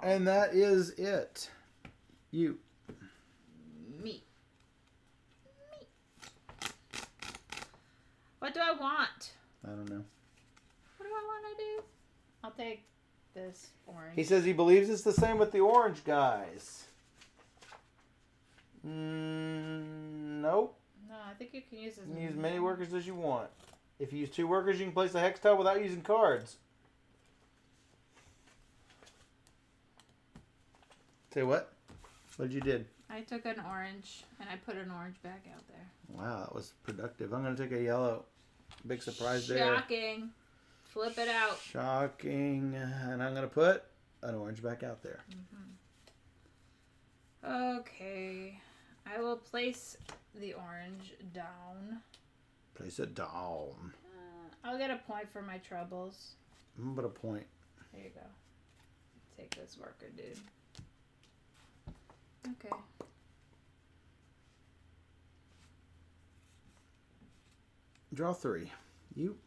Speaker 1: And that is it. You.
Speaker 2: Me. What do I want?
Speaker 1: I don't know.
Speaker 2: What do I want to do? I'll take this orange.
Speaker 1: He says he believes it's the same with the orange guys. Nope.
Speaker 2: No, I think you can use as
Speaker 1: You can use many workers as you want. If you use 2 workers, you can place a hex tile without using cards. Say what? What did you did?
Speaker 2: I took an orange and I put an orange back out there.
Speaker 1: Wow, that was productive. I'm going to take a yellow. Big surprise there.
Speaker 2: Shocking. Flip it out.
Speaker 1: Shocking. And I'm going to put an orange back out there.
Speaker 2: Mm-hmm. Okay. I will place the orange down.
Speaker 1: Place it down.
Speaker 2: I'll get a point for my troubles.
Speaker 1: But a point.
Speaker 2: There you go. Take this worker, dude. Okay.
Speaker 1: Draw 3. You.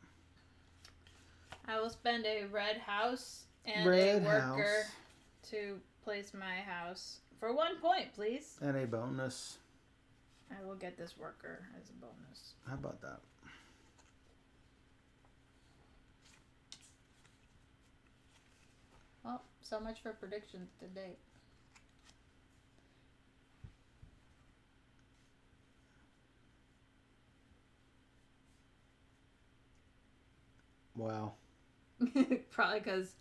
Speaker 2: I will spend a red house and
Speaker 1: Red
Speaker 2: a worker
Speaker 1: house.
Speaker 2: to place my house for 1 point, please.
Speaker 1: And a bonus.
Speaker 2: I will get this worker as a bonus.
Speaker 1: How about that?
Speaker 2: Well, so much for predictions to date.
Speaker 1: Wow.
Speaker 2: Probably because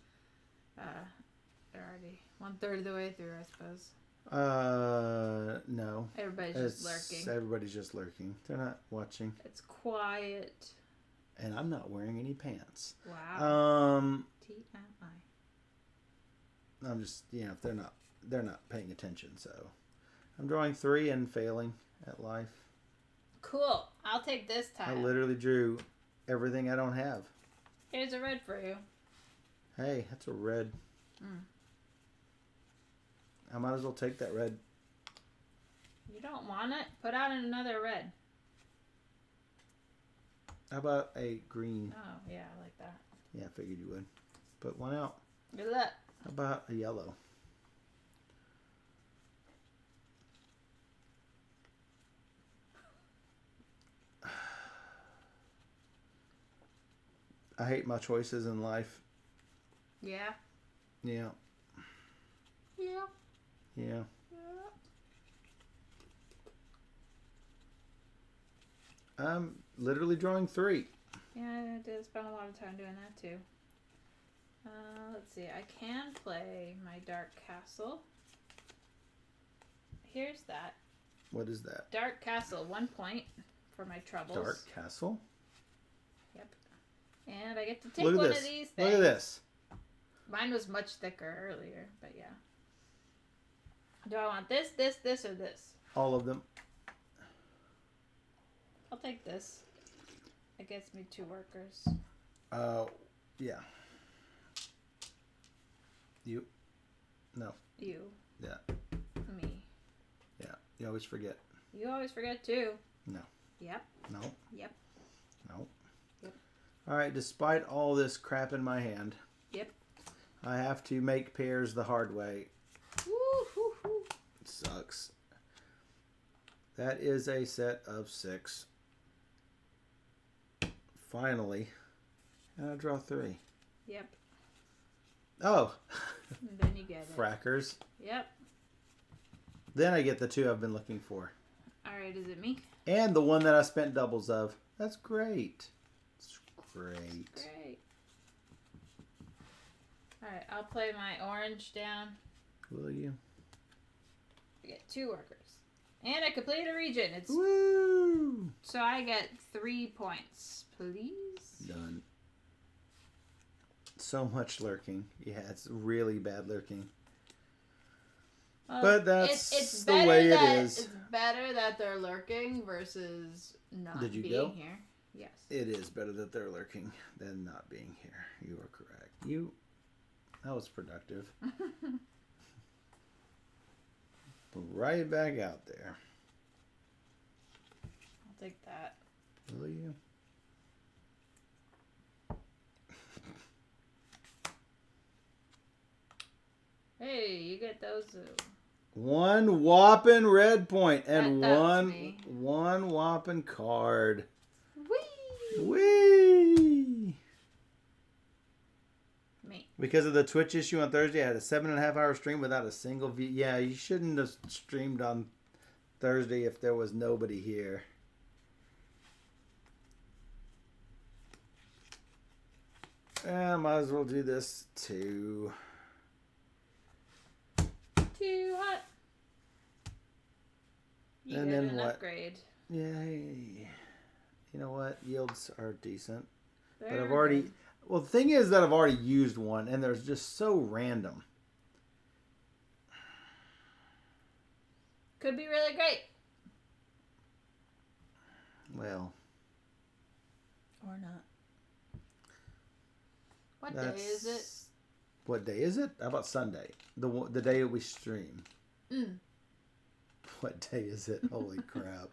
Speaker 2: they're already 1/3 of the way through, I suppose.
Speaker 1: No.
Speaker 2: Everybody's just lurking.
Speaker 1: Everybody's just lurking. They're not watching.
Speaker 2: It's quiet.
Speaker 1: And I'm not wearing any pants.
Speaker 2: Wow. TMI.
Speaker 1: I'm just, if they're not paying attention, so I'm drawing 3 and failing at life.
Speaker 2: Cool. I'll take this
Speaker 1: I
Speaker 2: tile.
Speaker 1: literally drew everything I don't have.
Speaker 2: Here's a red for you.
Speaker 1: Hey, that's a red. I might as well take that red.
Speaker 2: You don't want it? Put out another red.
Speaker 1: How about a green?
Speaker 2: Oh, yeah, I like that.
Speaker 1: Yeah, I figured you would. Put one out.
Speaker 2: Good luck.
Speaker 1: How about a yellow? I hate my choices in life.
Speaker 2: Yeah.
Speaker 1: Yeah.
Speaker 2: Yeah.
Speaker 1: Yeah. I'm literally drawing 3.
Speaker 2: Yeah, I did spend a lot of time doing that too. Let's see. I can play my Dark Castle. Here's that.
Speaker 1: What is that?
Speaker 2: Dark Castle, 1 point for my troubles.
Speaker 1: Dark Castle?
Speaker 2: Yep. And I get to take
Speaker 1: Look at
Speaker 2: one
Speaker 1: this.
Speaker 2: of these things.
Speaker 1: Look at this.
Speaker 2: Mine was much thicker earlier, but yeah. Do I want this, this, this, or this?
Speaker 1: All of them.
Speaker 2: I'll take this. It gets me 2 workers.
Speaker 1: Yeah. You? No.
Speaker 2: You.
Speaker 1: Yeah.
Speaker 2: Me.
Speaker 1: Yeah. You always forget.
Speaker 2: You always forget too.
Speaker 1: No.
Speaker 2: Yep.
Speaker 1: No.
Speaker 2: Yep.
Speaker 1: No.
Speaker 2: Yep.
Speaker 1: All right. Despite all this crap in my hand.
Speaker 2: Yep.
Speaker 1: I have to make pairs the hard way.
Speaker 2: Woo, hoo, hoo.
Speaker 1: It sucks. That is a set of 6. Finally. And I draw 3.
Speaker 2: Yep.
Speaker 1: Oh.
Speaker 2: And then you get it.
Speaker 1: Frackers.
Speaker 2: Yep.
Speaker 1: Then I get the 2 I've been looking for.
Speaker 2: Alright, is it me?
Speaker 1: And the one that I spent doubles of. That's great. It's great.
Speaker 2: Great. Alright, I'll play my orange down.
Speaker 1: Will you?
Speaker 2: I get 2 workers. And I complete a region. It's
Speaker 1: Woo!
Speaker 2: So I get 3 points, please.
Speaker 1: Done. So much lurking. Yeah, it's really bad lurking.
Speaker 2: Well,
Speaker 1: But that's
Speaker 2: it's
Speaker 1: the way it is.
Speaker 2: It's better that they're lurking versus not
Speaker 1: Did you
Speaker 2: being
Speaker 1: go?
Speaker 2: here. Yes.
Speaker 1: It is better that they're lurking than not being here. You are correct. That was productive. Right back out there.
Speaker 2: I'll take that.
Speaker 1: Will you?
Speaker 2: Hey, you get those.
Speaker 1: 1 whopping red point and
Speaker 2: That was me.
Speaker 1: one whopping card.
Speaker 2: Whee!
Speaker 1: Whee!
Speaker 2: Me.
Speaker 1: Because of the Twitch issue on Thursday, I had a 7.5 hour stream without a single view. Yeah, you shouldn't have streamed on Thursday if there was nobody here. I might as well do this too.
Speaker 2: Too hot. You
Speaker 1: And
Speaker 2: get
Speaker 1: then
Speaker 2: an
Speaker 1: what?
Speaker 2: upgrade.
Speaker 1: Yay. You know what? Yields are decent. But
Speaker 2: Very
Speaker 1: I've already...
Speaker 2: good.
Speaker 1: Well, the thing is that I've already used one, and they're just so random.
Speaker 2: Could be really great.
Speaker 1: Well...
Speaker 2: Or not. What day is it?
Speaker 1: What day is it? How about Sunday? The day we stream. What day is it? Holy crap.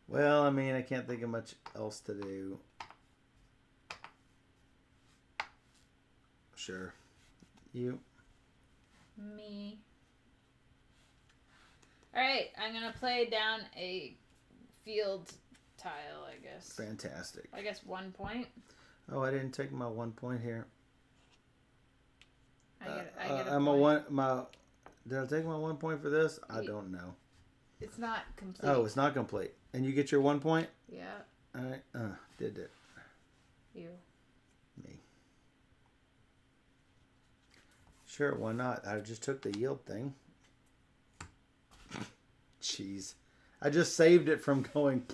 Speaker 1: Well, I mean, I can't think of much else to do. Sure. You?
Speaker 2: Me. Alright, I'm going to play down a field tile, I guess.
Speaker 1: Fantastic.
Speaker 2: I guess 1 point.
Speaker 1: Oh, I didn't take my 1 point here.
Speaker 2: I get a
Speaker 1: I'm
Speaker 2: point.
Speaker 1: Did I take my 1 point for this? I
Speaker 2: You-
Speaker 1: don't know.
Speaker 2: It's not complete.
Speaker 1: Oh, it's not complete. And you get your 1 point?
Speaker 2: Yeah,
Speaker 1: All right. Did it.
Speaker 2: you.
Speaker 1: Me. Sure, why not? I just took the yield thing. Jeez. I just saved it from going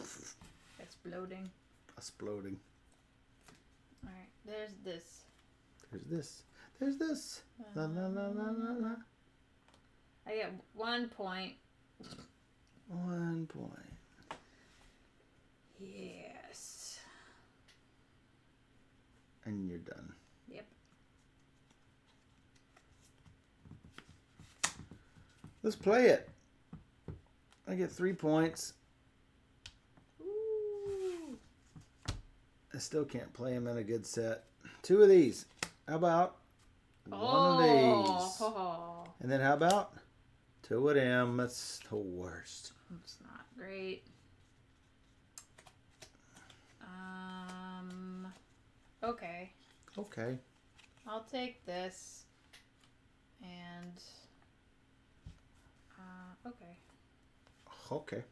Speaker 2: Exploding.
Speaker 1: exploding.
Speaker 2: Alright, there's this.
Speaker 1: There's this. There's this. La la la la la la.
Speaker 2: I get 1 point.
Speaker 1: 1 point.
Speaker 2: Yes.
Speaker 1: And you're done.
Speaker 2: Yep.
Speaker 1: Let's play it. I get 3 points.
Speaker 2: Ooh.
Speaker 1: I still can't play them in a good set. 2 of these. How about one of these?
Speaker 2: Oh.
Speaker 1: And then how about 2 of them? That's the worst.
Speaker 2: It's not great. Okay.
Speaker 1: Okay.
Speaker 2: I'll take this. And okay.
Speaker 1: Okay.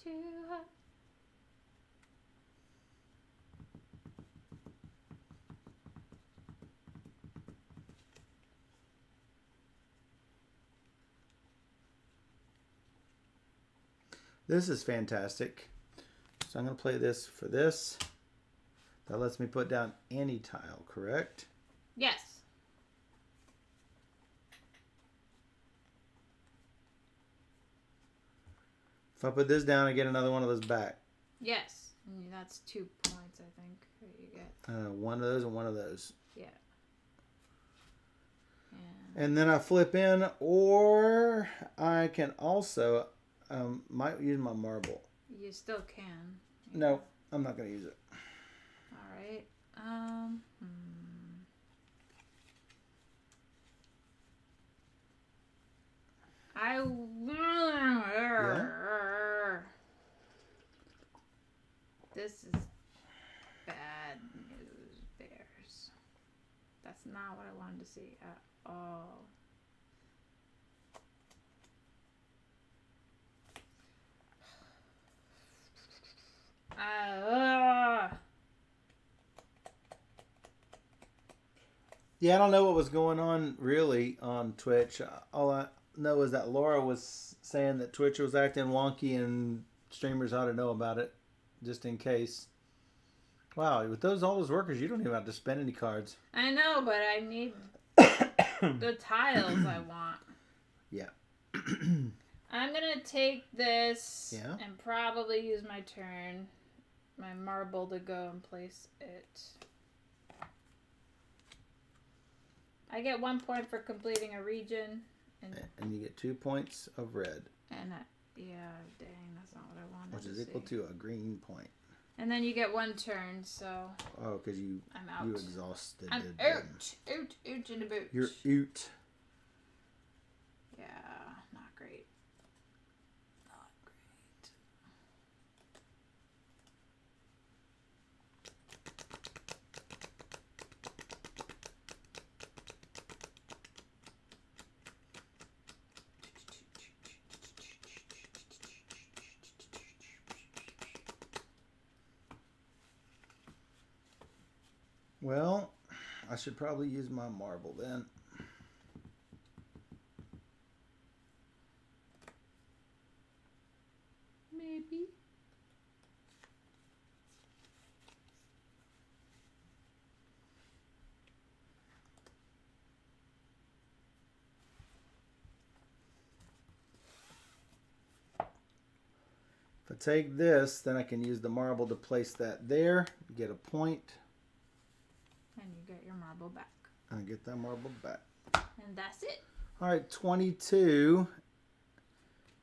Speaker 2: Too hot.
Speaker 1: This is fantastic. So I'm going to play this for this. That lets me put down any tile, correct?
Speaker 2: Yes.
Speaker 1: If I put this down, I get another one of those back.
Speaker 2: Yes. And that's 2 points, I think, that you get.
Speaker 1: One of those and one of those.
Speaker 2: Yeah.
Speaker 1: And then I flip in, or I can also, might use my marble.
Speaker 2: You still can.
Speaker 1: No, I'm not going to use it.
Speaker 2: All right. This is bad news. bears. That's not what I wanted to see at all.
Speaker 1: Yeah, I don't know what was going on really on Twitch. All I know is that Laura was saying that Twitch was acting wonky and streamers ought to know about it, just in case. Wow, with all those workers, you don't even have to spend any cards.
Speaker 2: I know, but I need the tiles I want.
Speaker 1: Yeah.
Speaker 2: I'm gonna take this
Speaker 1: Yeah.
Speaker 2: and probably use my turn, my marble, to go and place it. I get 1 point for completing a region.
Speaker 1: And you get 2 points of red.
Speaker 2: And yeah, dang, that's not what I wanted.
Speaker 1: Which is equal to a green point.
Speaker 2: And then you get 1 turn, so.
Speaker 1: Oh, because
Speaker 2: I'm out.
Speaker 1: you exhausted.
Speaker 2: I'm out in the boot.
Speaker 1: You're out.
Speaker 2: Yeah, not great. Not great.
Speaker 1: Well, I should probably use my marble then.
Speaker 2: Maybe.
Speaker 1: If I take this, then I can use the marble to place that there, get a point.
Speaker 2: And you get your marble back.
Speaker 1: And get that marble back.
Speaker 2: And that's it.
Speaker 1: All right, 22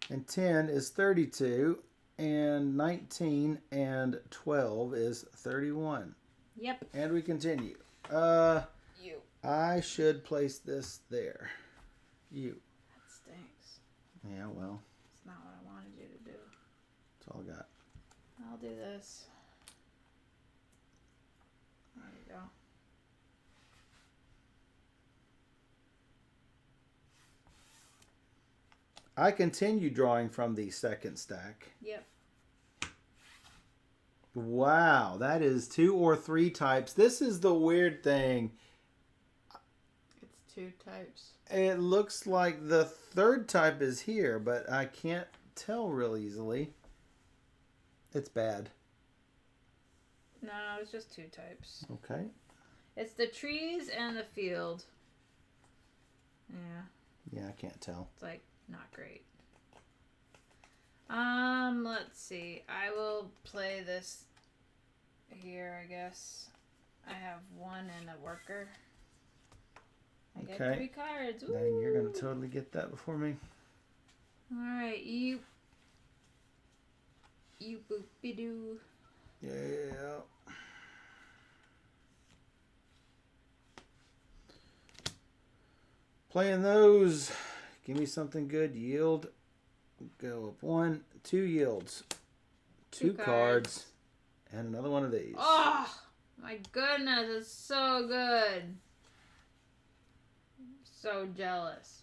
Speaker 1: and 10 is 32, and 19 and 12 is 31.
Speaker 2: Yep.
Speaker 1: And we continue.
Speaker 2: You.
Speaker 1: I should place this there. You.
Speaker 2: That stinks.
Speaker 1: Yeah, well.
Speaker 2: It's not what I wanted you to do.
Speaker 1: That's all I got.
Speaker 2: I'll do this. There you go.
Speaker 1: I continue drawing from the second stack.
Speaker 2: Yep.
Speaker 1: Wow, that is 2 or 3 types. This is the weird thing.
Speaker 2: It's 2 types.
Speaker 1: It looks like the third type is here, but I can't tell real easily. It's bad.
Speaker 2: No, it's just 2 types.
Speaker 1: Okay.
Speaker 2: It's the trees and the field. Yeah.
Speaker 1: Yeah, I can't tell.
Speaker 2: It's like not great. Let's see. I will play this here, I guess. I have 1 and a worker. I get 3 cards. Ooh.
Speaker 1: Then you're going to totally get that before me.
Speaker 2: Alright, you boopy doo.
Speaker 1: Yeah. Playing those. Give me something good. Yield. Go up 1. 2 yields. 2 cards. And another one of these.
Speaker 2: Oh, my goodness. It's so good. I'm so jealous.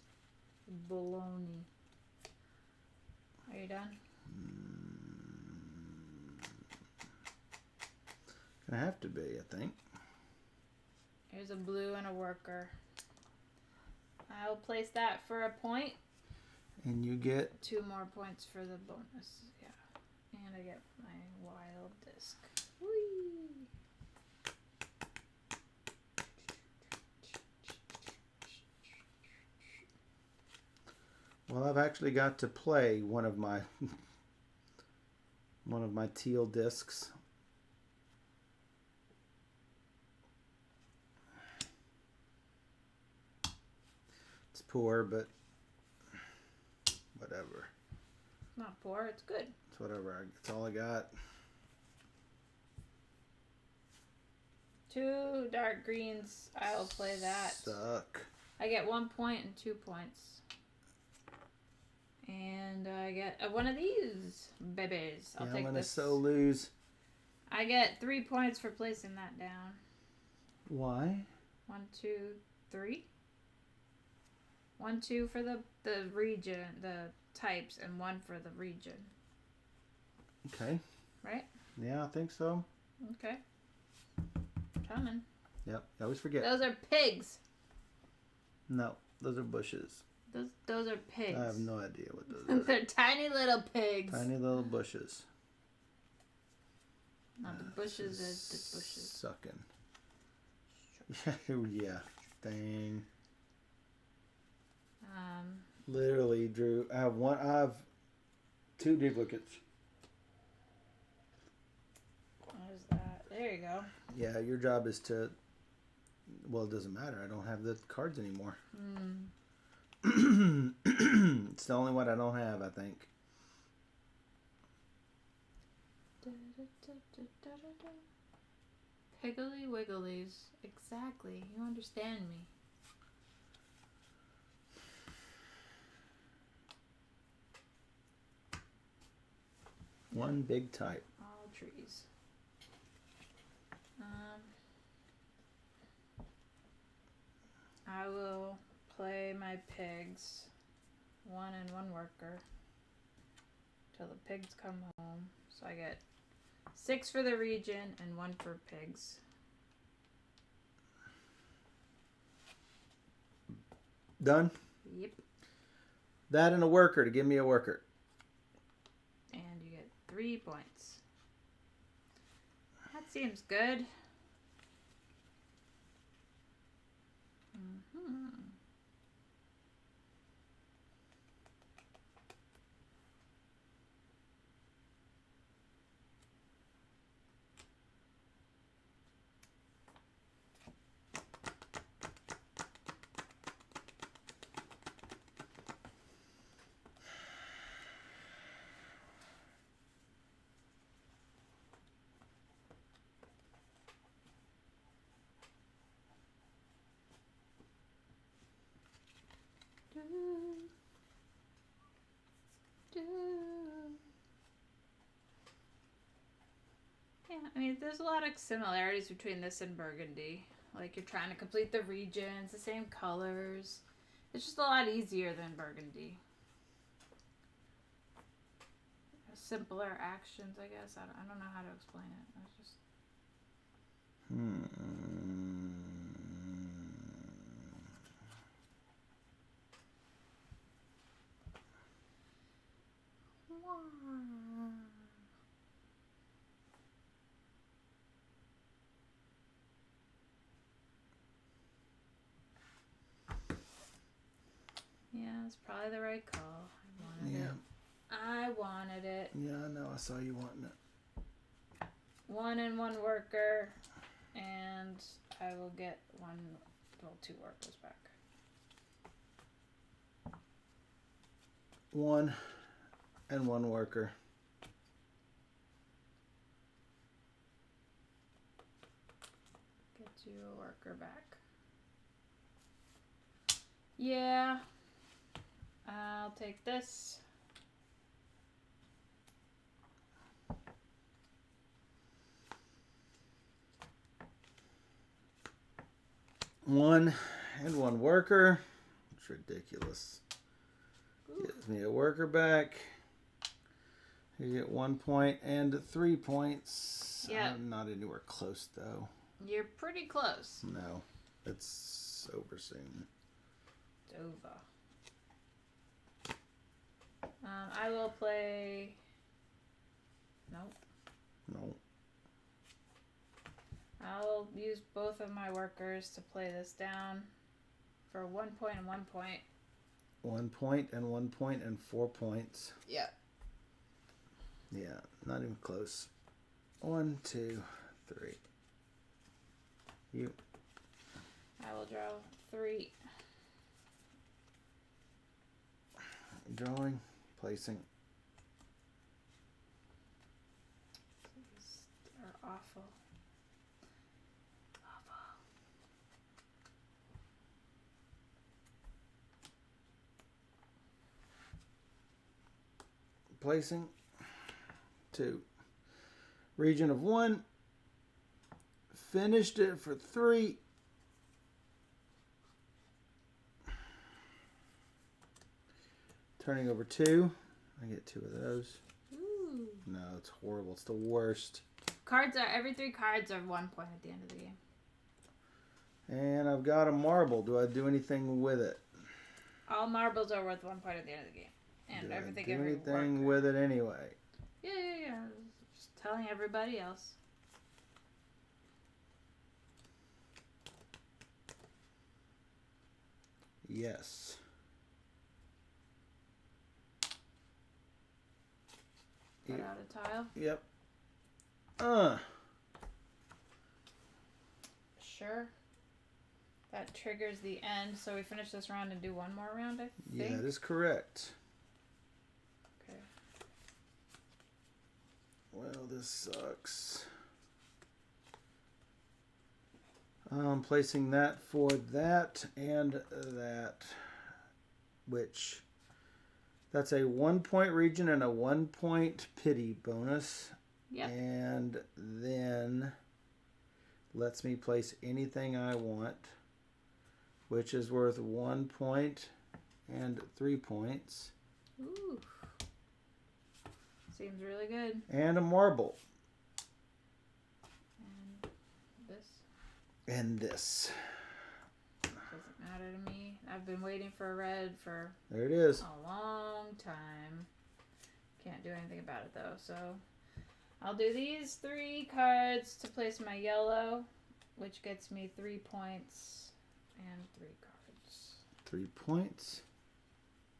Speaker 2: Baloney. Are you done?
Speaker 1: Gonna have to be, I think.
Speaker 2: Here's a blue and a worker. I'll place that for a point.
Speaker 1: And you get
Speaker 2: 2 more points for the bonus. Yeah. And I get my wild disc. Whee!
Speaker 1: Well, I've actually got to play one of my teal discs. It's poor, but whatever.
Speaker 2: Not poor, it's good.
Speaker 1: It's whatever. It's all I got.
Speaker 2: 2 dark greens. I'll play that.
Speaker 1: Suck.
Speaker 2: I get 1 point and 2 points. And I get one of these babies. I'll take
Speaker 1: I'm gonna
Speaker 2: this.
Speaker 1: so lose.
Speaker 2: I get 3 points for placing that down.
Speaker 1: Why?
Speaker 2: 1, 2, 3. 1, 2 for the region, the types, and 1 for the region.
Speaker 1: Okay.
Speaker 2: Right?
Speaker 1: Yeah, I think so.
Speaker 2: Okay. Coming.
Speaker 1: Yep. I always forget.
Speaker 2: Those are pigs.
Speaker 1: No, those are bushes.
Speaker 2: Those are pigs.
Speaker 1: I have no idea what those are.
Speaker 2: They're tiny little pigs.
Speaker 1: Tiny little bushes.
Speaker 2: Not the bushes as the bushes.
Speaker 1: Sucking. Yeah. Dang. Literally, Drew. I have 2 duplicates.
Speaker 2: What is that? There you go.
Speaker 1: Yeah, your job is to. Well, it doesn't matter. I don't have the cards anymore. It's the only one I don't have, I think.
Speaker 2: Piggly wigglies. Exactly. You understand me.
Speaker 1: One big type.
Speaker 2: All trees. I will play my pigs. 1 and 1 worker. Till the pigs come home. So I get 6 for the region and 1 for pigs.
Speaker 1: Done?
Speaker 2: Yep.
Speaker 1: That and a worker to give me a worker.
Speaker 2: And you get 3 points. That seems good. Yeah, I mean, there's a lot of similarities between this and Burgundy. Like, you're trying to complete the regions, the same colors. It's just a lot easier than Burgundy. Simpler actions, I guess. I don't know how to explain it. It's just... Yeah, it's probably the right call. I wanted it.
Speaker 1: Yeah, I know. I saw you wanting it.
Speaker 2: 1 and 1 worker, and I will get 2 workers back.
Speaker 1: 1 and 1 worker.
Speaker 2: Get you a worker back. Yeah. I'll take this.
Speaker 1: One and 1 worker. It's ridiculous. Gives me a worker back. You get 1 point and 3 points.
Speaker 2: Yeah.
Speaker 1: I'm not anywhere close though.
Speaker 2: You're pretty close.
Speaker 1: No. It's over soon.
Speaker 2: It's over. I will play... Nope.
Speaker 1: No.
Speaker 2: I'll use both of my workers to play this down for 1 point and 1 point.
Speaker 1: 1 point and 1 point and 4 points.
Speaker 2: Yeah.
Speaker 1: Yeah, not even close. 1, 2, 3. You.
Speaker 2: I will draw 3.
Speaker 1: Drawing, placing.
Speaker 2: These are awful.
Speaker 1: Placing. 2. Region of 1. finished it for 3. Turning over 2. I get 2 of those.
Speaker 2: Ooh.
Speaker 1: No, it's horrible. It's the worst.
Speaker 2: Every 3 cards are 1 point at the end of the game.
Speaker 1: And I've got a marble. Do I do anything with it?
Speaker 2: All marbles are worth 1 point at the end of the game. And
Speaker 1: do
Speaker 2: everything
Speaker 1: I do
Speaker 2: every
Speaker 1: anything
Speaker 2: worker.
Speaker 1: with it anyway?
Speaker 2: Yeah. Just telling everybody else.
Speaker 1: Yes.
Speaker 2: Put out a tile.
Speaker 1: Yep.
Speaker 2: Sure. That triggers the end, so we finish this round and do one more round, I think?
Speaker 1: Yeah, that is correct.
Speaker 2: Okay.
Speaker 1: Well, this sucks. I'm placing that for that and that, which that's a 1 point region and a 1 point pity bonus.
Speaker 2: Yep.
Speaker 1: And then lets me place anything I want, which is worth 1 point and 3 points.
Speaker 2: Ooh. Seems really good.
Speaker 1: And a marble.
Speaker 2: And this.
Speaker 1: And this.
Speaker 2: Doesn't matter to me. I've been waiting for a red for
Speaker 1: There it is.
Speaker 2: a long time. Can't do anything about it though, so I'll do these 3 cards to place my yellow, which gets me 3 points and 3 cards.
Speaker 1: 3 points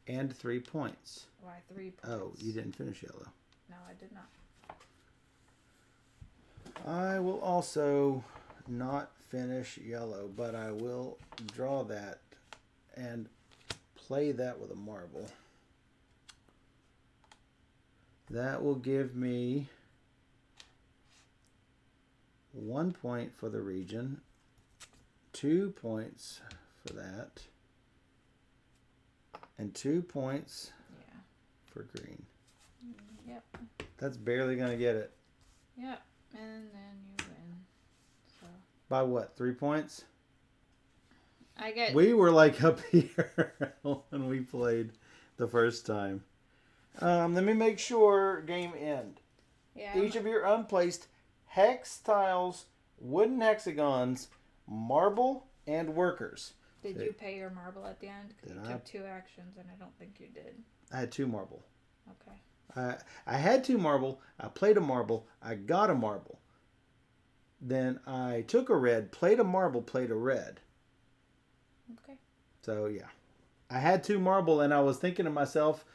Speaker 1: and 3 points.
Speaker 2: Why 3 points?
Speaker 1: Oh, you didn't finish yellow.
Speaker 2: No, I did not.
Speaker 1: I will also not finish yellow, but I will draw that and play that with a marble. That will give me 1 point for the region, 2 points for that, and 2 points for green.
Speaker 2: Yep.
Speaker 1: That's barely going to get it.
Speaker 2: Yep. And then you win. So
Speaker 1: By what, 3 points?
Speaker 2: I get.
Speaker 1: We were like up here when we played the first time. Let me make sure game end.
Speaker 2: Yeah.
Speaker 1: Each of your unplaced hex tiles, wooden hexagons, marble, and workers.
Speaker 2: Did you pay your marble at the end? Because you
Speaker 1: Did I?
Speaker 2: took 2 actions, and I don't think you did.
Speaker 1: I had 2 marble.
Speaker 2: Okay.
Speaker 1: I had 2 marble. I played a marble. I got a marble. Then I took a red, played a marble, played a red.
Speaker 2: Okay.
Speaker 1: So yeah, I had 2 marble, and I was thinking to myself,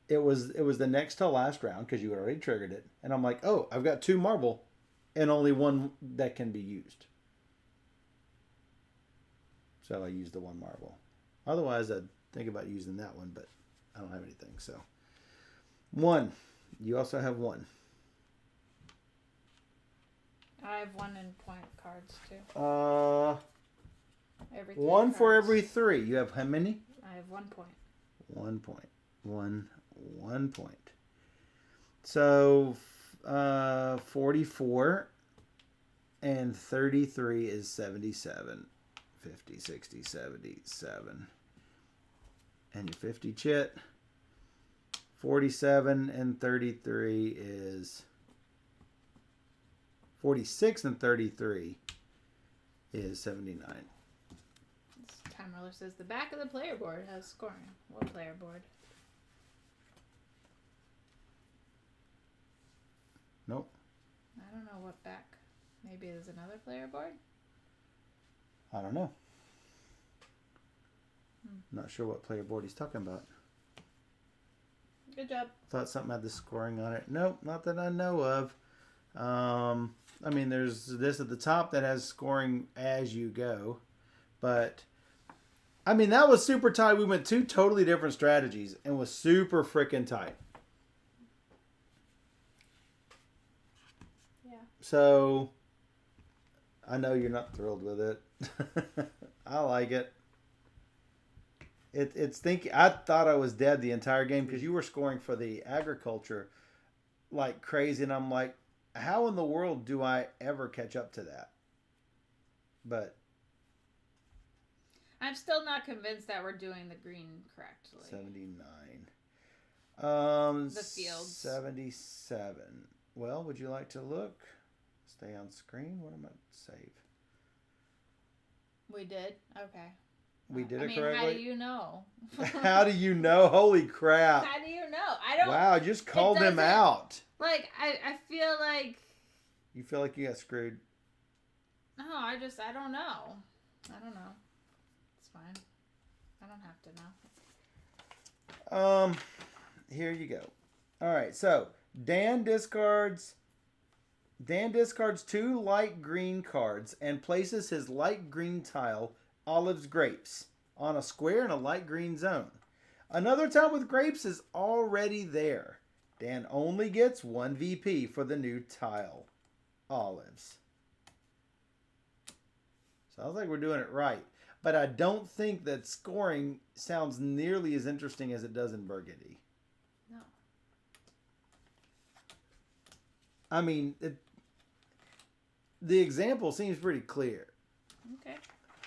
Speaker 1: it was the next to last round because you had already triggered it, and I'm like, oh, I've got 2 marble, and only 1 that can be used. So I used the 1 marble. Otherwise, I'd think about using that one, but I don't have anything. So 1. You also have 1.
Speaker 2: I have 1 in point cards too. Every
Speaker 1: 1 for
Speaker 2: cards.
Speaker 1: every 3. You have how many?
Speaker 2: I have 1 point.
Speaker 1: 1 point. 1 point. So 44 and 33 is 77. 50, 60, 77. And your 50 chit. 47 and 33 is 46 and 33 is 79.
Speaker 2: This time roller says the back of the player board has scoring. What player board?
Speaker 1: Nope.
Speaker 2: I don't know what back. Maybe there's another player board?
Speaker 1: I don't know. Not sure what player board he's talking about.
Speaker 2: Good job.
Speaker 1: Thought something had the scoring on it. Nope, not that I know of. I mean, there's this at the top that has scoring as you go. But, I mean, that was super tight. We went 2 totally different strategies and was super freaking tight.
Speaker 2: Yeah.
Speaker 1: So, I know you're not thrilled with it. I like it. It's thinking. I thought I was dead the entire game because you were scoring for the agriculture like crazy, and I'm like, how in the world do I ever catch up to that? But
Speaker 2: I'm still not convinced that we're doing the green correctly.
Speaker 1: 79.
Speaker 2: The fields.
Speaker 1: 77. Well, would you like to look? Stay on screen. What am I save?
Speaker 2: We did? Okay.
Speaker 1: We did it correctly?
Speaker 2: How do you know?
Speaker 1: How do you know? Holy crap.
Speaker 2: How do you know? I don't.
Speaker 1: Wow, you just called them out.
Speaker 2: Like, I feel like.
Speaker 1: You feel like you got screwed?
Speaker 2: No, I don't know. I don't know. It's fine. I don't have to know.
Speaker 1: Here you go. All right, so Dan discards 2 light green cards and places his light green tile, Olive's Grapes, on a square in a light green zone. Another tile with grapes is already there. Dan only gets 1 VP for the new tile, Olives. Sounds like we're doing it right. But I don't think that scoring sounds nearly as interesting as it does in Burgundy.
Speaker 2: No.
Speaker 1: I mean, the example seems pretty clear.
Speaker 2: Okay.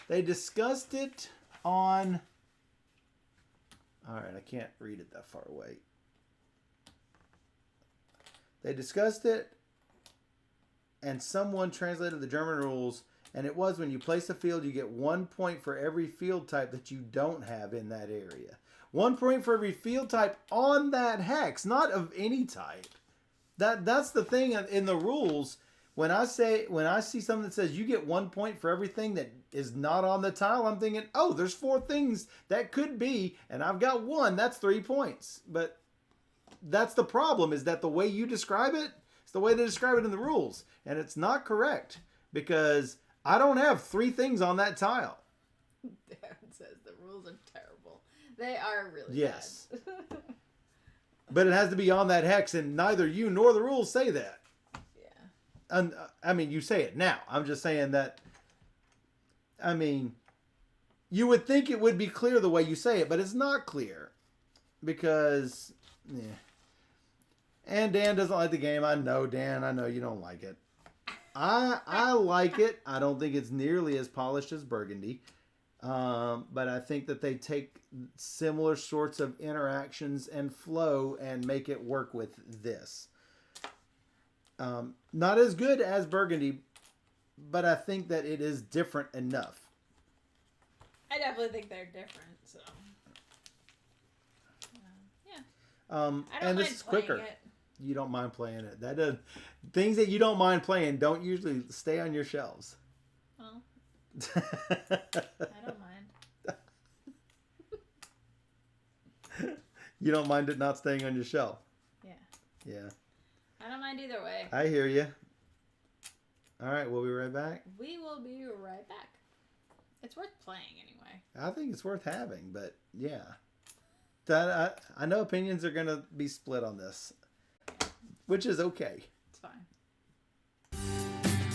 Speaker 1: They discussed it on... All right, I can't read it that far away. They discussed it, and someone translated the German rules, and it was when you place a field, you get 1 point for every field type that you don't have in that area. 1 point for every field type on that hex, not of any type. That's the thing in the rules. When I see something that says you get 1 point for everything that is not on the tile, I'm thinking, oh, there's 4 things that could be, and I've got 1. That's 3 points. But that's the problem, is that the way you describe it is the way they describe it in the rules. And it's not correct, because I don't have 3 things on that tile.
Speaker 2: Darren says the rules are terrible. They are really
Speaker 1: yes.
Speaker 2: bad.
Speaker 1: But it has to be on that hex, and neither you nor the rules say that. And I mean, you say it now. I'm just saying that, I mean, you would think it would be clear the way you say it, but it's not clear. Because, yeah. And Dan doesn't like the game. I know, Dan. I know you don't like it. I like it. I don't think it's nearly as polished as Burgundy. But I think that they take similar sorts of interactions and flow and make it work with this. Not as good as Burgundy, but I think that it is different enough.
Speaker 2: I definitely think they're different, so. Yeah.
Speaker 1: I don't and this is quicker.
Speaker 2: It.
Speaker 1: You don't mind playing it. That does, things that you don't mind playing don't usually stay on your shelves.
Speaker 2: Well, I don't mind.
Speaker 1: You don't mind it not staying on your shelf?
Speaker 2: Yeah.
Speaker 1: Yeah.
Speaker 2: I don't mind either way.
Speaker 1: I hear you. All right, we'll be right back.
Speaker 2: We will be right back. It's worth playing anyway.
Speaker 1: I think it's worth having, but yeah. I know opinions are going to be split on this, which is okay.